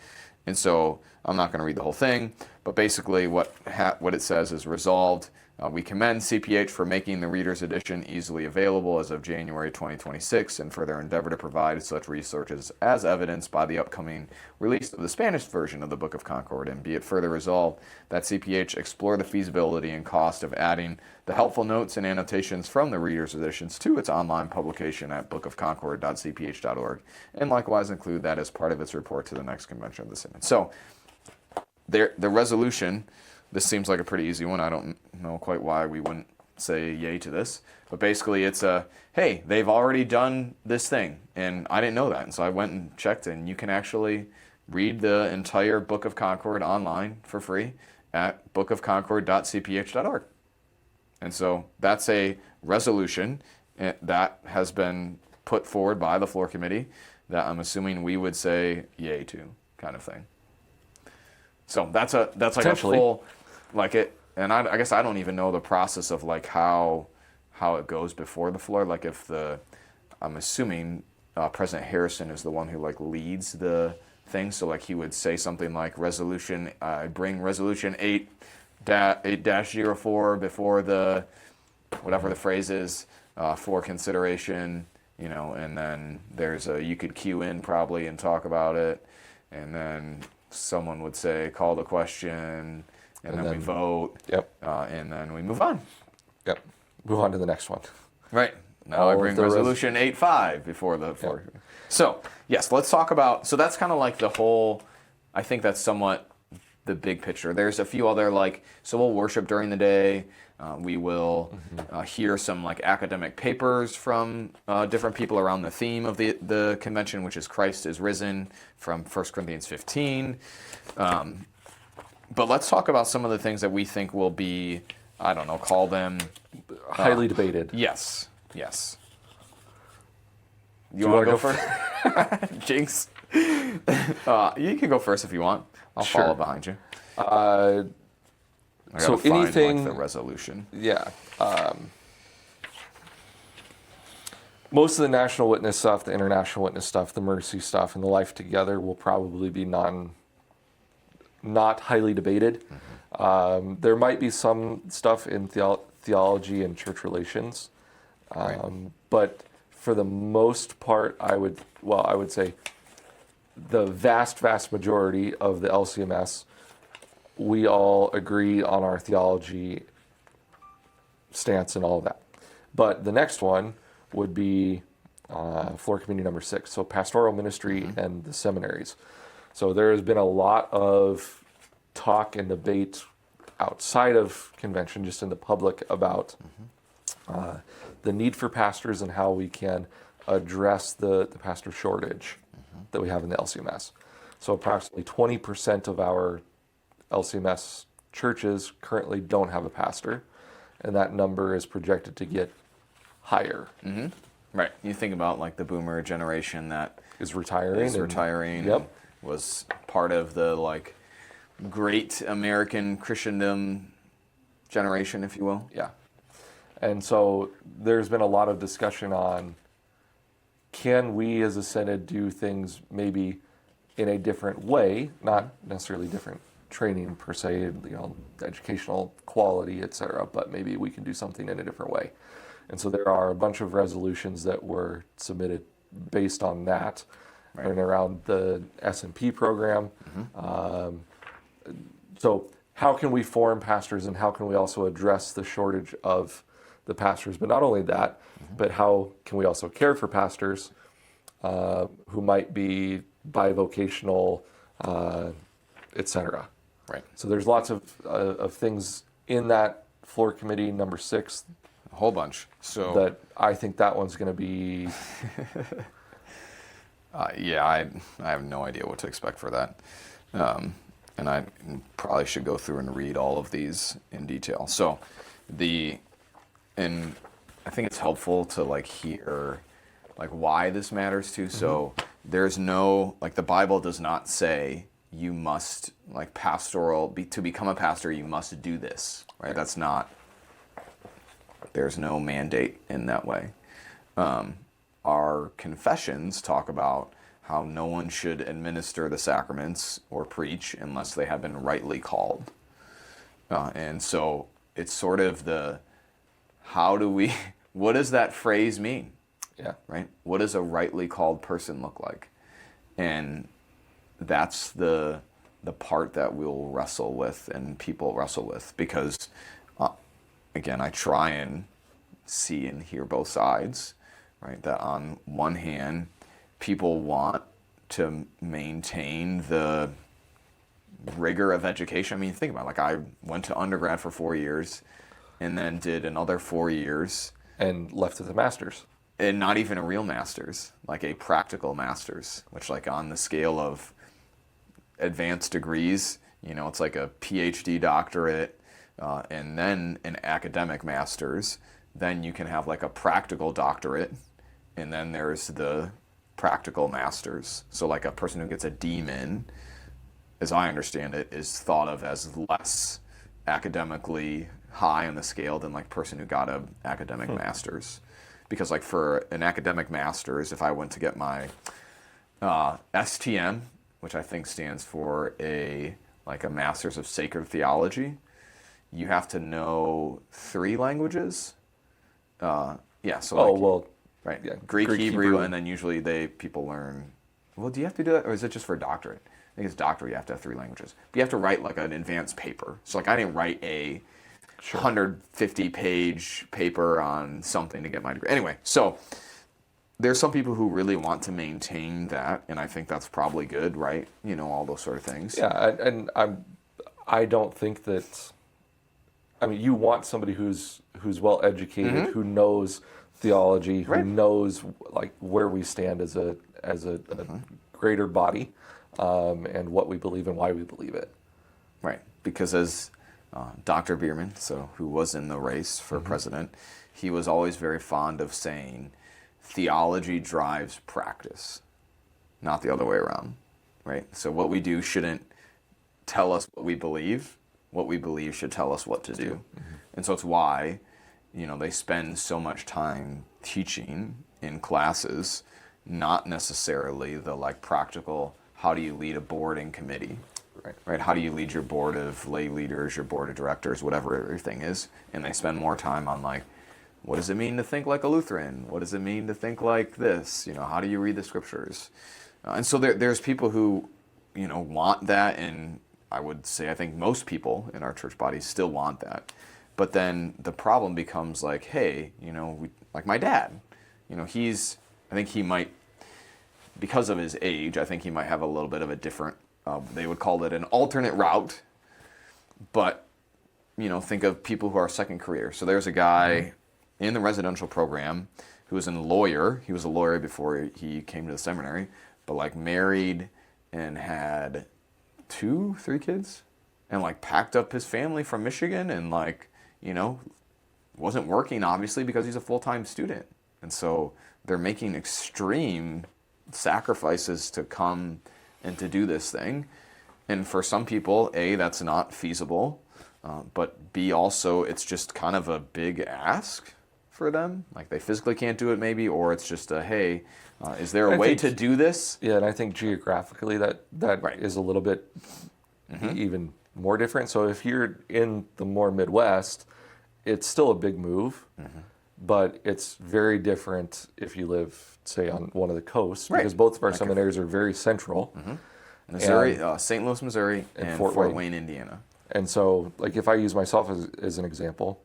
And so I'm not going to read the whole thing, but basically what it says is resolved. We commend CPH for making the Reader's Edition easily available as of January 2026 and for their endeavor to provide such resources as evidenced by the upcoming release of the Spanish version of the Book of Concord. And be it further resolved that CPH explore the feasibility and cost of adding the helpful notes and annotations from the Reader's Editions to its online publication at bookofconcord.cph.org and likewise include that as part of its report to the next convention of the Synod. So the resolution, this seems like a pretty easy one. I don't know quite why we wouldn't say yay to this. But basically it's hey, they've already done this thing. And I didn't know that. And so I went and checked, and you can actually read the entire Book of Concord online for free at bookofconcord.cph.org. And so that's a resolution that has been put forward by the floor committee that I'm assuming we would say yay to, kind of thing. So that's like a full, like it, and I guess I don't even know the process of like how it goes before the floor. Like I'm assuming President Harrison is the one who like leads the thing. So like he would say something like bring resolution 8-04 before the, whatever the phrase is, for consideration, and then you could queue in probably and talk about it. And then someone would say, call the question, and then we vote. Yep. And then we move on. Yep. Move on to the next one. Right. Now I bring resolution 8.5 before the floor. Yep. So, yes, let's talk about, so that's kind of like the whole, I think that's somewhat the big picture. There's a few other so we'll worship during the day. We will hear some academic papers from different people around the theme of the convention, which is Christ is risen from 1 Corinthians 15. But let's talk about some of the things that we think will be, I don't know, call them highly debated. Yes. You want to go first? Jinx. You can go first if you want. I'll follow behind you. So anything, the resolution. Yeah. Most of the national witness stuff, the international witness stuff, the mercy stuff, and the life together will probably be not highly debated. Mm-hmm. There might be some stuff in theology and church relations, but for the most part, I would say the vast majority of the LCMS, we all agree on our theology stance and all of that. But the next one would be floor committee number 6, so pastoral ministry and the seminaries. So there has been a lot of talk and debate outside of convention, just in the public, about the need for pastors and how we can address the pastor shortage that we have in the LCMS. So approximately 20% of our LCMS churches currently don't have a pastor, and that number is projected to get higher. Right. You think about like the boomer generation that Is retiring. and was part of the like great American Christendom generation, if you will. Yeah. And so there's been a lot of discussion on, can we as a synod do things maybe in a different way, not necessarily different training per se, educational quality, etc., but maybe we can do something in a different way. And so there are a bunch of resolutions that were submitted based on that, and around the S&P program. So how can we form pastors, and how can we also address the shortage of the pastors? But not only that, but how can we also care for pastors who might be bivocational, etc. Right. So there's lots of things in that floor committee number 6. A whole bunch. So that I think that one's going to be. I have no idea what to expect for that. And I probably should go through and read all of these in detail. So and I think it's helpful to like hear like why this matters too. So there's no, like, the Bible does not say you must, like, to become a pastor, you must do this, right? That's not, there's no mandate in that way. Our confessions talk about how no one should administer the sacraments or preach unless they have been rightly called. And so it's sort of what does that phrase mean? Yeah. Right? What does a rightly called person look like? And that's the part that we'll wrestle with and people wrestle with, because, again, I try and see and hear both sides, right? That on one hand, people want to maintain the rigor of education. I mean, think about it. Like, I went to undergrad for 4 years and then did another 4 years. And left with a master's. And not even a real master's, like a practical master's, which, like, on the scale of advanced degrees, it's like a PhD doctorate, and then an academic master's. Then you can have like a practical doctorate, and then there's the practical master's. So like a person who gets a DMin, as I understand it, is thought of as less academically high on the scale than like a person who got a academic master's. Because like for an academic master's, if I went to get my STM, which I think stands for a Master's of Sacred Theology, you have to know 3 languages. Right. Yeah, Greek, Hebrew, and then usually people learn. Well, do you have to do that, or is it just for doctorate? I think it's doctorate. You have to have 3 languages. But you have to write like an advanced paper. So like I didn't write a 150-page paper on something to get my degree. Anyway, so there's some people who really want to maintain that, and I think that's probably good, right? All those sort of things. Yeah, and I don't think that. I mean, you want somebody who's well educated, who knows theology, who knows like where we stand as a greater body, and what we believe and why we believe it. Right, because as Dr. Bierman, who was in the race for president, he was always very fond of saying, theology drives practice, not the other way around, right? So what we do shouldn't tell us what we believe. What we believe should tell us what to do. And so it's why, they spend so much time teaching in classes, not necessarily the like practical, how do you lead a board and committee, right? How do you lead your board of lay leaders, your board of directors, whatever everything is. And they spend more time on like what does it mean to think like a Lutheran? What does it mean to think like this? How do you read the scriptures? And so there's people who, want that, and I would say I think most people in our church body still want that. But then the problem becomes like, hey, like my dad, I think he might, because of his age, I think he might have a little bit of a different, they would call it an alternate route. But, think of people who are second career. So there's a guy in the residential program who was a lawyer. He was a lawyer before he came to the seminary, but like married and had 2-3 kids and like packed up his family from Michigan and like, wasn't working obviously because he's a full-time student. And so they're making extreme sacrifices to come and to do this thing. And for some people, A, that's not feasible, but B, also it's just kind of a big ask for them. Like they physically can't do it maybe, or it's just a, hey, is there a way to do this? Yeah, and I think geographically that Right. is a little bit even more different. So if you're in the more Midwest, it's still a big move, but it's very different if you live, say, on one of the coasts, because both of our seminaries are very central. Missouri, St. Louis, Missouri, and Fort Wayne, Indiana. And so, like, if I use myself as an example,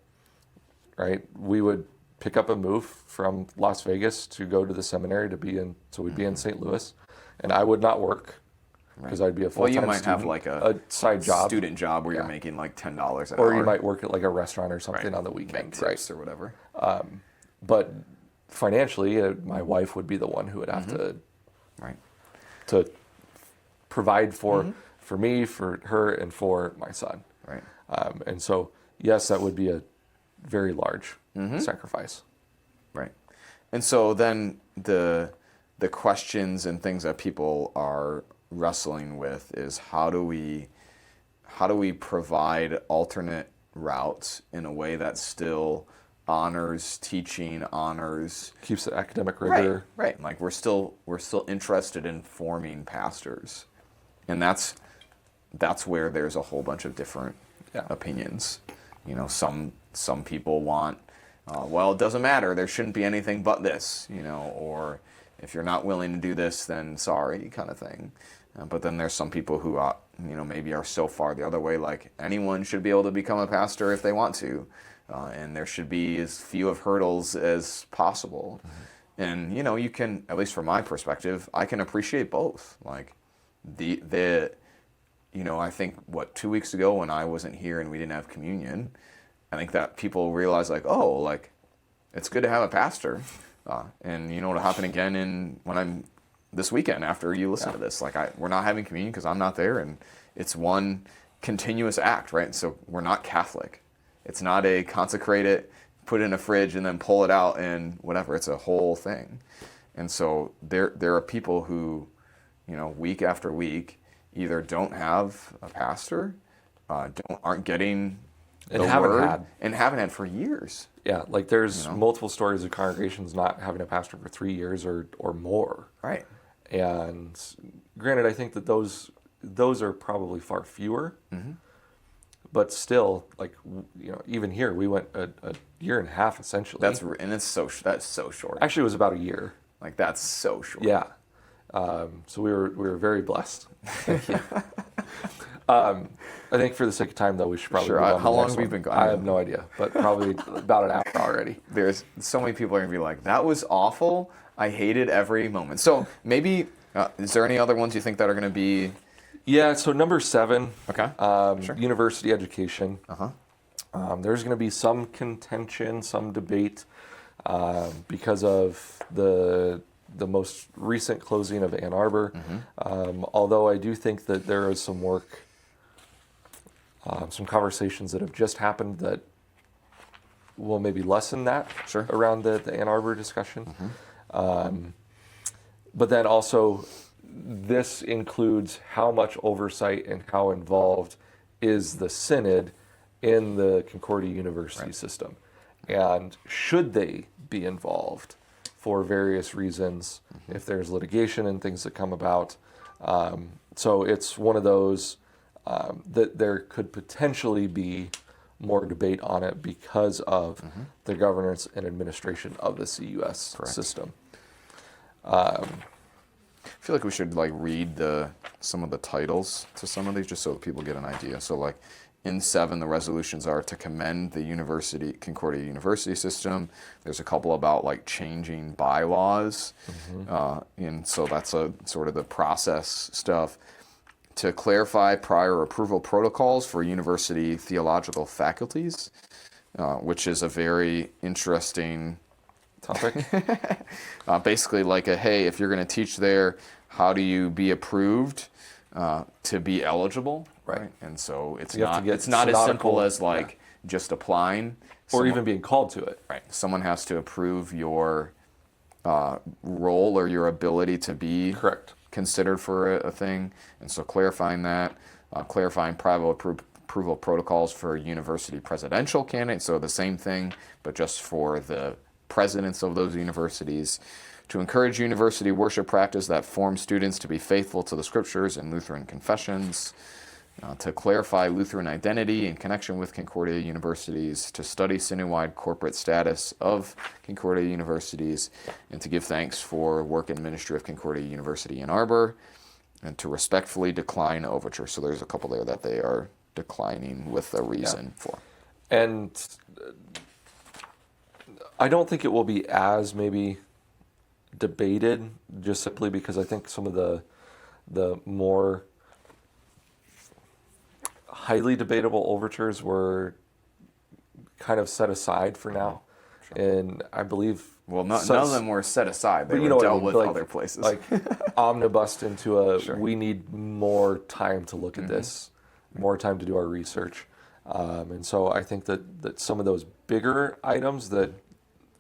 right, we would pick up and move from Las Vegas to go to the seminary to be in, so we'd be in St. Louis, and I would not work because I'd be a full-time Well, you might student, have like a side job, student job where you're making like $10 an hour. or you might work at like a restaurant or something on the weekend, Make tips or whatever. But financially, my wife would be the one who would have to provide for me, for her, and for my son. Right. And so, yes, that would be a very large sacrifice. Right. And so then the questions and things that people are wrestling with is how do we provide alternate routes in a way that still honors teaching, Keeps the academic rigor. Right. Like we're still interested in forming pastors. And that's where there's a whole bunch of different opinions. Some people want, well, it doesn't matter. There shouldn't be anything but this, or if you're not willing to do this, then sorry, kind of thing. But then there's some people who, maybe are so far the other way, like anyone should be able to become a pastor if they want to, and there should be as few of hurdles as possible. And you can, at least from my perspective, I can appreciate both. Like I think 2 weeks ago when I wasn't here and we didn't have communion, I think that people realize like, oh, like it's good to have a pastor, and it'll happen again when I'm this weekend after you listen to this. Like we're not having communion because I'm not there, and it's one continuous act, right? So we're not Catholic. It's not a consecrate it, put it in a fridge, and then pull it out and whatever. It's a whole thing. And so there are people who, week after week, either don't have a pastor, aren't getting the word, and haven't had for years. Yeah, like there's multiple stories of congregations not having a pastor for 3 years or more. Right. And granted, I think that those are probably far fewer. But still, like even here, we went a year and a half essentially. That's so short. Actually, it was about a year. Like that's so short. Yeah. So we were very blessed. I think for the sake of time, though, we should probably. Sure. How long have we been going? I have no idea, but probably about an hour already. There's so many people are gonna be like, "That was awful. I hated every moment." So maybe is there any other ones you think that are gonna be? Yeah. So number 7. Okay. Sure. University education. There's going to be some contention, some debate because of the most recent closing of Ann Arbor. Although I do think that there is some work, some conversations that have just happened that will maybe lessen that around the Ann Arbor discussion. But then also, this includes how much oversight and how involved is the Synod in the Concordia University system. And should they be involved for various reasons if there's litigation and things that come about. So it's one of those that there could potentially be more debate on it because of the governance and administration of the CUS system. I feel like we should like read some of the titles to some of these just so that people get an idea. So like in 7, the resolutions are to commend the Concordia University system. There's a couple about like changing bylaws, and so that's a sort of the process stuff. To clarify prior approval protocols for university theological faculties, which is a very interesting topic. Basically, like hey, if you're going to teach there, how do you be approved to be eligible? Right. And so it's not as simple as like just applying. Or even being called to it. Right. Someone has to approve your role or your ability to be considered for a thing. And so clarifying that, clarifying private approval protocols for university presidential candidates. So the same thing, but just for the presidents of those universities. To encourage university worship practice that forms students to be faithful to the scriptures and Lutheran Confessions. To clarify Lutheran identity in connection with Concordia Universities, to study Synod-wide corporate status of Concordia Universities, and to give thanks for work and ministry of Concordia University Ann Arbor, and to respectfully decline Overture. So there's a couple there that they are declining with a reason for. And I don't think it will be as maybe debated, just simply because I think some of the more highly debatable overtures were kind of set aside for now. And I believe... Well, none of them were set aside. They were dealt with other places. Like omnibused into we need more time to look at this, more time to do our research. And so I think that some of those bigger items that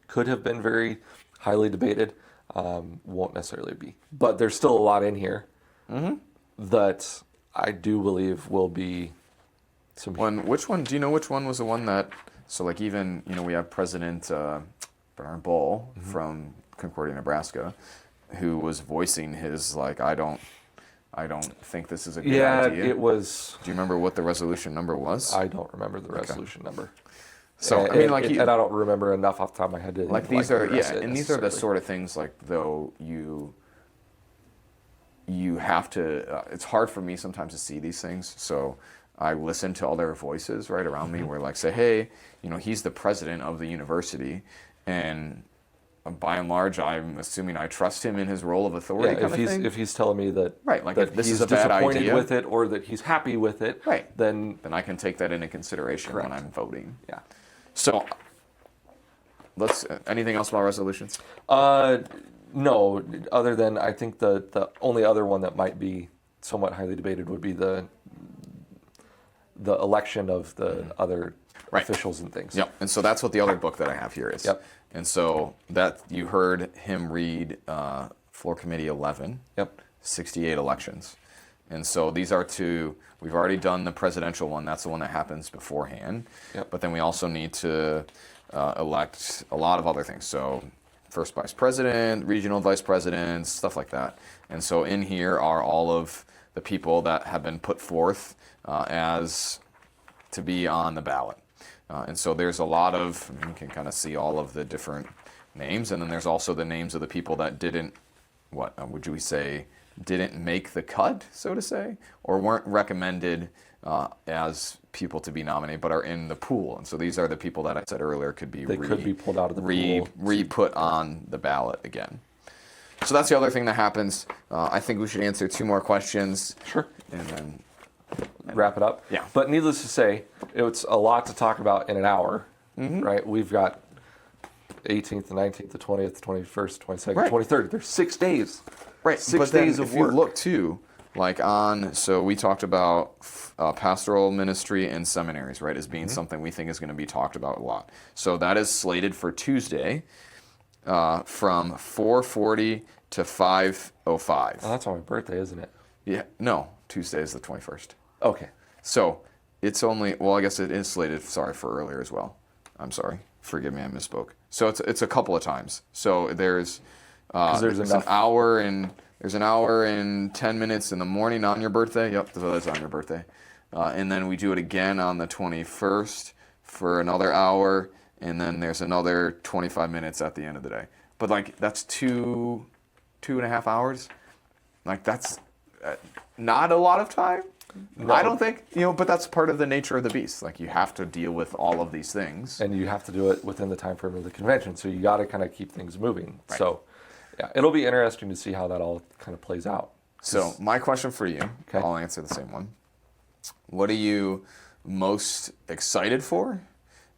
could have been very highly debated won't necessarily be. But there's still a lot in here that I do believe will be some... Which one, do you know which one was the one that, so like even, we have President Bernard Bull from Concordia, Nebraska, who was voicing his, like, I don't think this is a good idea. Yeah, it was... Do you remember what the resolution number was? I don't remember the resolution number. So, and I don't remember enough off the top of my head to... Like, these are, and these are the sort of things, like, though you have to, it's hard for me sometimes to see these things, so I listen to other voices right around me where like say, hey, he's the president of the university, and by and large, I'm assuming I trust him in his role of authority. If he's telling me that like that if this he's is a bad disappointed idea with it, or that he's happy with it, then I can take that into consideration when I'm voting. Yeah. So anything else about resolutions? No, other than I think the only other one that might be somewhat highly debated would be the election of the other officials and things. Yep, and so that's what the other book that I have here is. Yep. And so that you heard him read Floor Committee 11, 68 elections. And so these are we've already done the presidential one, that's the one that happens beforehand. Yep. But then we also need to elect a lot of other things. So first vice president, regional vice presidents, stuff like that. And so in here are all of the people that have been put forth as to be on the ballot. And so there's a lot of, you can kind of see all of the different names, and then there's also the names of the people that didn't, didn't make the cut, so to say, or weren't recommended as people to be nominated, but are in the pool. And so these are the people that I said earlier could be pulled out of the pool, re-put on the ballot again. So that's the other thing that happens. I think we should answer 2 more questions. Sure. And then wrap it up. Yeah. But needless to say, it's a lot to talk about in an hour, right? We've got 18th, the 19th, the 20th, the 21st, 22nd, 23rd. There's 6 days. Right. 6 days of work. If you look too, so we talked about pastoral ministry and seminaries, right, as being something we think is going to be talked about a lot. So that is slated for Tuesday from 4:40 to 5:05. Oh, that's on my birthday, isn't it? Yeah. No, Tuesday is the 21st. Okay. So it's only, I guess it is slated, for earlier as well. I'm sorry. Forgive me, I misspoke. So it's a couple of times. So there's an hour and 10 minutes in the morning on your birthday. Yep, so that's on your birthday. And then we do it again on the 21st for another hour, and then there's another 25 minutes at the end of the day. But like that's 2.5 hours. Like that's not a lot of time. No. I don't think, but that's part of the nature of the beast. Like you have to deal with all of these things. And you have to do it within the time frame of the convention. So you got to kind of keep things moving. Right. So yeah, it'll be interesting to see how that all kind of plays out. So my question for you, Okay. I'll answer the same one. What are you most excited for?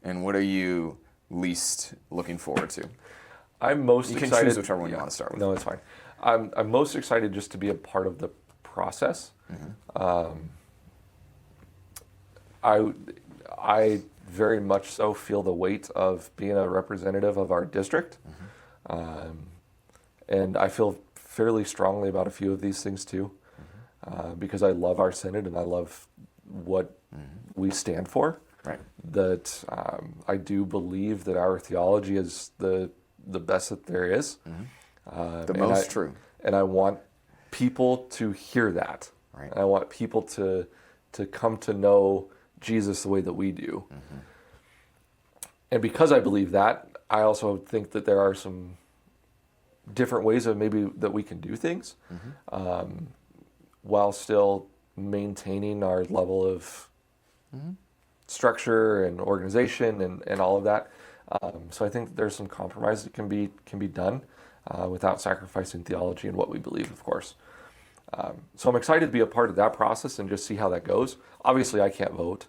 And what are you least looking forward to? I'm most You excited. can choose whichever one you want to start with. No, it's fine. I'm most excited just to be a part of the process. I very much so feel the weight of being a representative of our district. And I feel fairly strongly about a few of these things too, because I love our synod and I love what we stand for. Right. That I do believe that our theology is the best that there is. The most true. And I want people to hear that. Right. And I want people to come to know Jesus the way that we do. And because I believe that, I also think that there are some different ways of maybe that we can do things while still maintaining our level of structure and organization and all of that. So I think there's some compromise that can be done without sacrificing theology and what we believe, of course. So I'm excited to be a part of that process and just see how that goes. Obviously, I can't vote.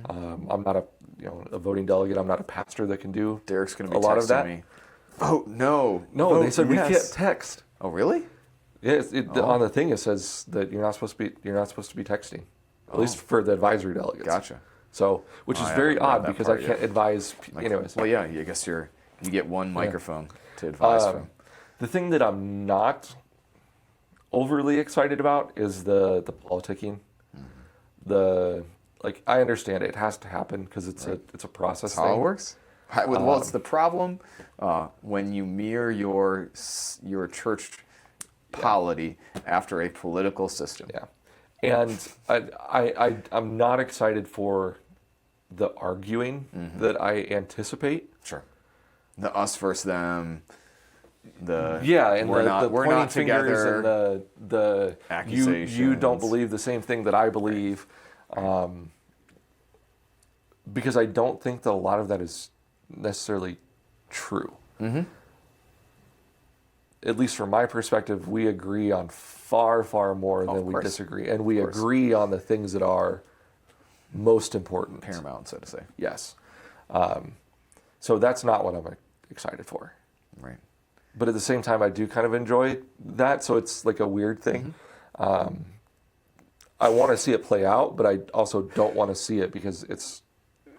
I'm not a voting delegate. I'm not a pastor that can do Derek's going to be a lot of texting that. me. Vote no. No, Vote they said yes. we can't text. Oh, really? Yeah, on the thing it says that you're not supposed to be texting, at least for the advisory delegates. Gotcha. So, which is I very haven't read odd that because part I can't yet. advise. Anyways, Well, yeah. I guess you get one microphone to advise from. the thing that I'm not overly excited about is the politicking. I understand it has to happen because it's a process. That's how thing. it works. Well, it's the problem when you mirror your church polity after a political system. Yeah, and I'm not excited for the arguing that I anticipate. Sure. The us versus them. The And we're the we're pointing not fingers together. and the you don't believe the same thing that I believe, because I don't think that a lot of that is necessarily true. At least from my perspective, we agree on far more than we disagree, and we agree on the things that are most important, Paramount, so to say. Yes. So that's not what I'm excited for. Right. But at the same time, I do kind of enjoy that, so it's like a weird thing. I want to see it play out, but I also don't want to see it because it's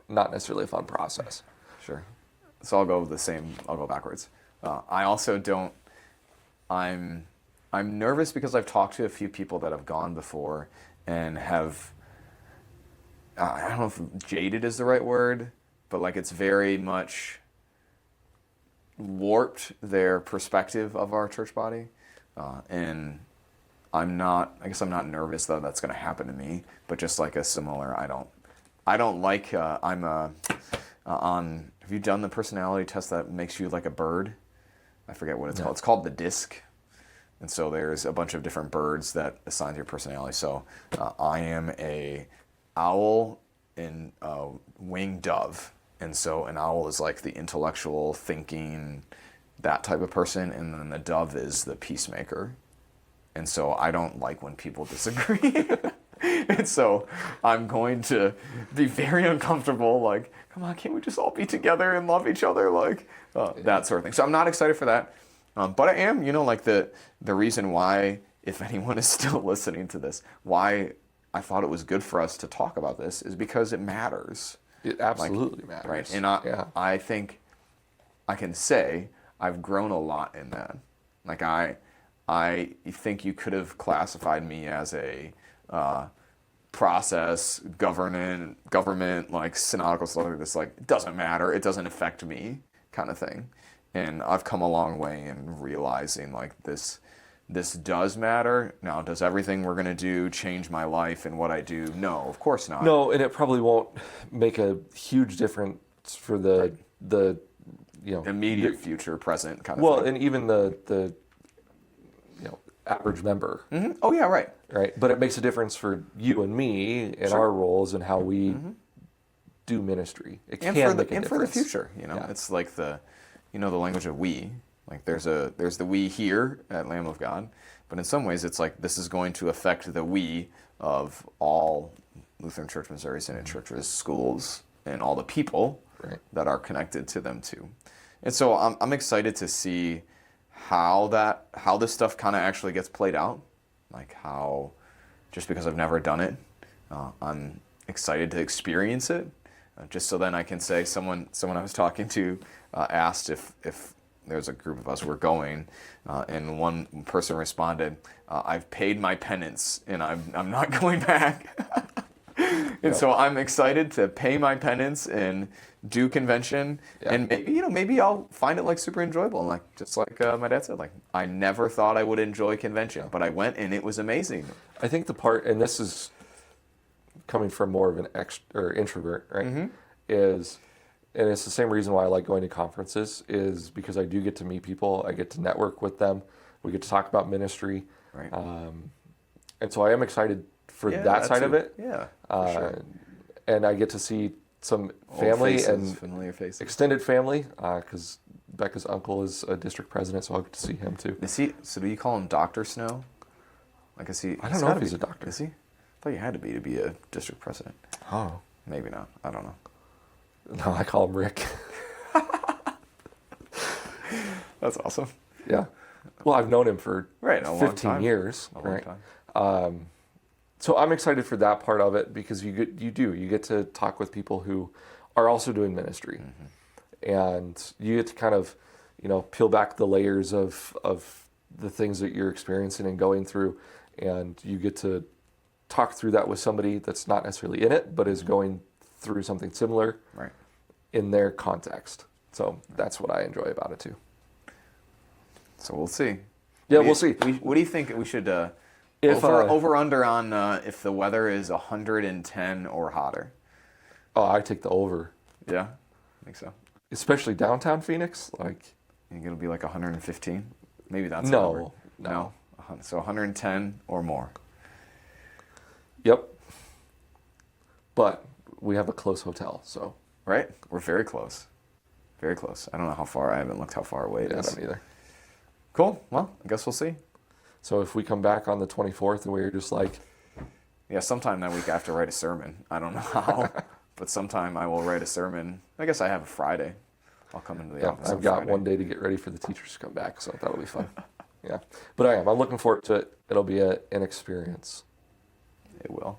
not necessarily a fun process. Sure. So I'll go backwards. I also don't. I'm nervous because I've talked to a few people that have gone before and have. I don't know if jaded is the right word, but like it's very much warped their perspective of our church body, and I guess I'm not nervous that that's going to happen to me, but just like a similar, I don't like, have you done the personality test that makes you like a bird? I forget what it's called. It's called the DISC. And so there's a bunch of different birds that assign to your personality. So I am a owl and a winged dove. And so an owl is like the intellectual thinking, that type of person. And then the dove is the peacemaker. And so I don't like when people disagree. And so I'm going to be very uncomfortable, like, come on, can't we just all be together and love each other? Like, that sort of thing. So I'm not excited for that. But I am, like the reason why, if anyone is still listening to this, why I thought it was good for us to talk about this is because it matters. It absolutely matters. Right. And I think I can say I've grown a lot in that. Like I think you could have classified me as a process, government, like synodical stuff like this, like, it doesn't matter, it doesn't affect me kind of thing. And I've come a long way in realizing like this this does matter. Now, does everything we're going to do change my life and what I do? No, of course not. No, and it probably won't make a huge difference for the immediate future, present kind of well, thing. and even the average member. Mm-hmm. Oh yeah, right. Right, but it makes a difference for you and me in our roles and how we do ministry. It can make a difference. For the future, it's like the language of we. Like there's the we here at Lamb of God, but in some ways it's like this is going to affect the we of all Lutheran Church Missouri Synod churches, schools, and all the people that are connected to them too. And so I'm excited to see how this stuff kind of actually gets played out. Like how, just because I've never done it, I'm excited to experience it. Just so then I can say, someone I was talking to asked if there's a group of us we're going, and one person responded, "I've paid my penance and I'm not going back." And so I'm excited to pay my penance and do convention, and maybe I'll find it like super enjoyable. And just like my dad said, like I never thought I would enjoy convention, but I went and it was amazing. I think the part, and this is coming from more of an introvert, right? And it's the same reason why I like going to conferences, is because I do get to meet people, I get to network with them, we get to talk about ministry, right? And so I am excited for that side of it. Yeah, for sure. And I get to see some family and familiar faces, extended family, because Becca's uncle is a district president, so I'll get to see him too. Is he? So do you call him Dr. Snow? Like is he? I don't know if he's a doctor. Is he? I thought you had to be a district president. Oh, maybe not. I don't know. No, I call him Rick. That's awesome. Yeah. Well, I've known him for 15 years. A long time. So I'm excited for that part of it, because you get to talk with people who are also doing ministry, and you get to kind of peel back the layers of the things that you're experiencing and going through, and you get to talk through that with somebody that's not necessarily in it, but is going through something similar in their context. So that's what I enjoy about it too. So we'll see. Yeah, we'll see. What do you think we should over under on if the weather is 110 or hotter? Oh, I take the over. Yeah, I think so. Especially downtown Phoenix, like you think it'll be like 115? Maybe that's no. So 110 or more. Yep. But we have a close hotel, so. Right? We're very close. Very close. I don't know how far. I haven't looked how far away it is. I don't either. Cool. Well, I guess we'll see. So if we come back on the 24th and we're just like... Yeah, sometime that week I have to write a sermon. I don't know how, but sometime I will write a sermon. I guess I have a Friday. I'll come into the office I've got one day to get ready for the teachers to come back, so that'll be fun. Yeah. But I'm looking forward to it. It'll be an experience. It will.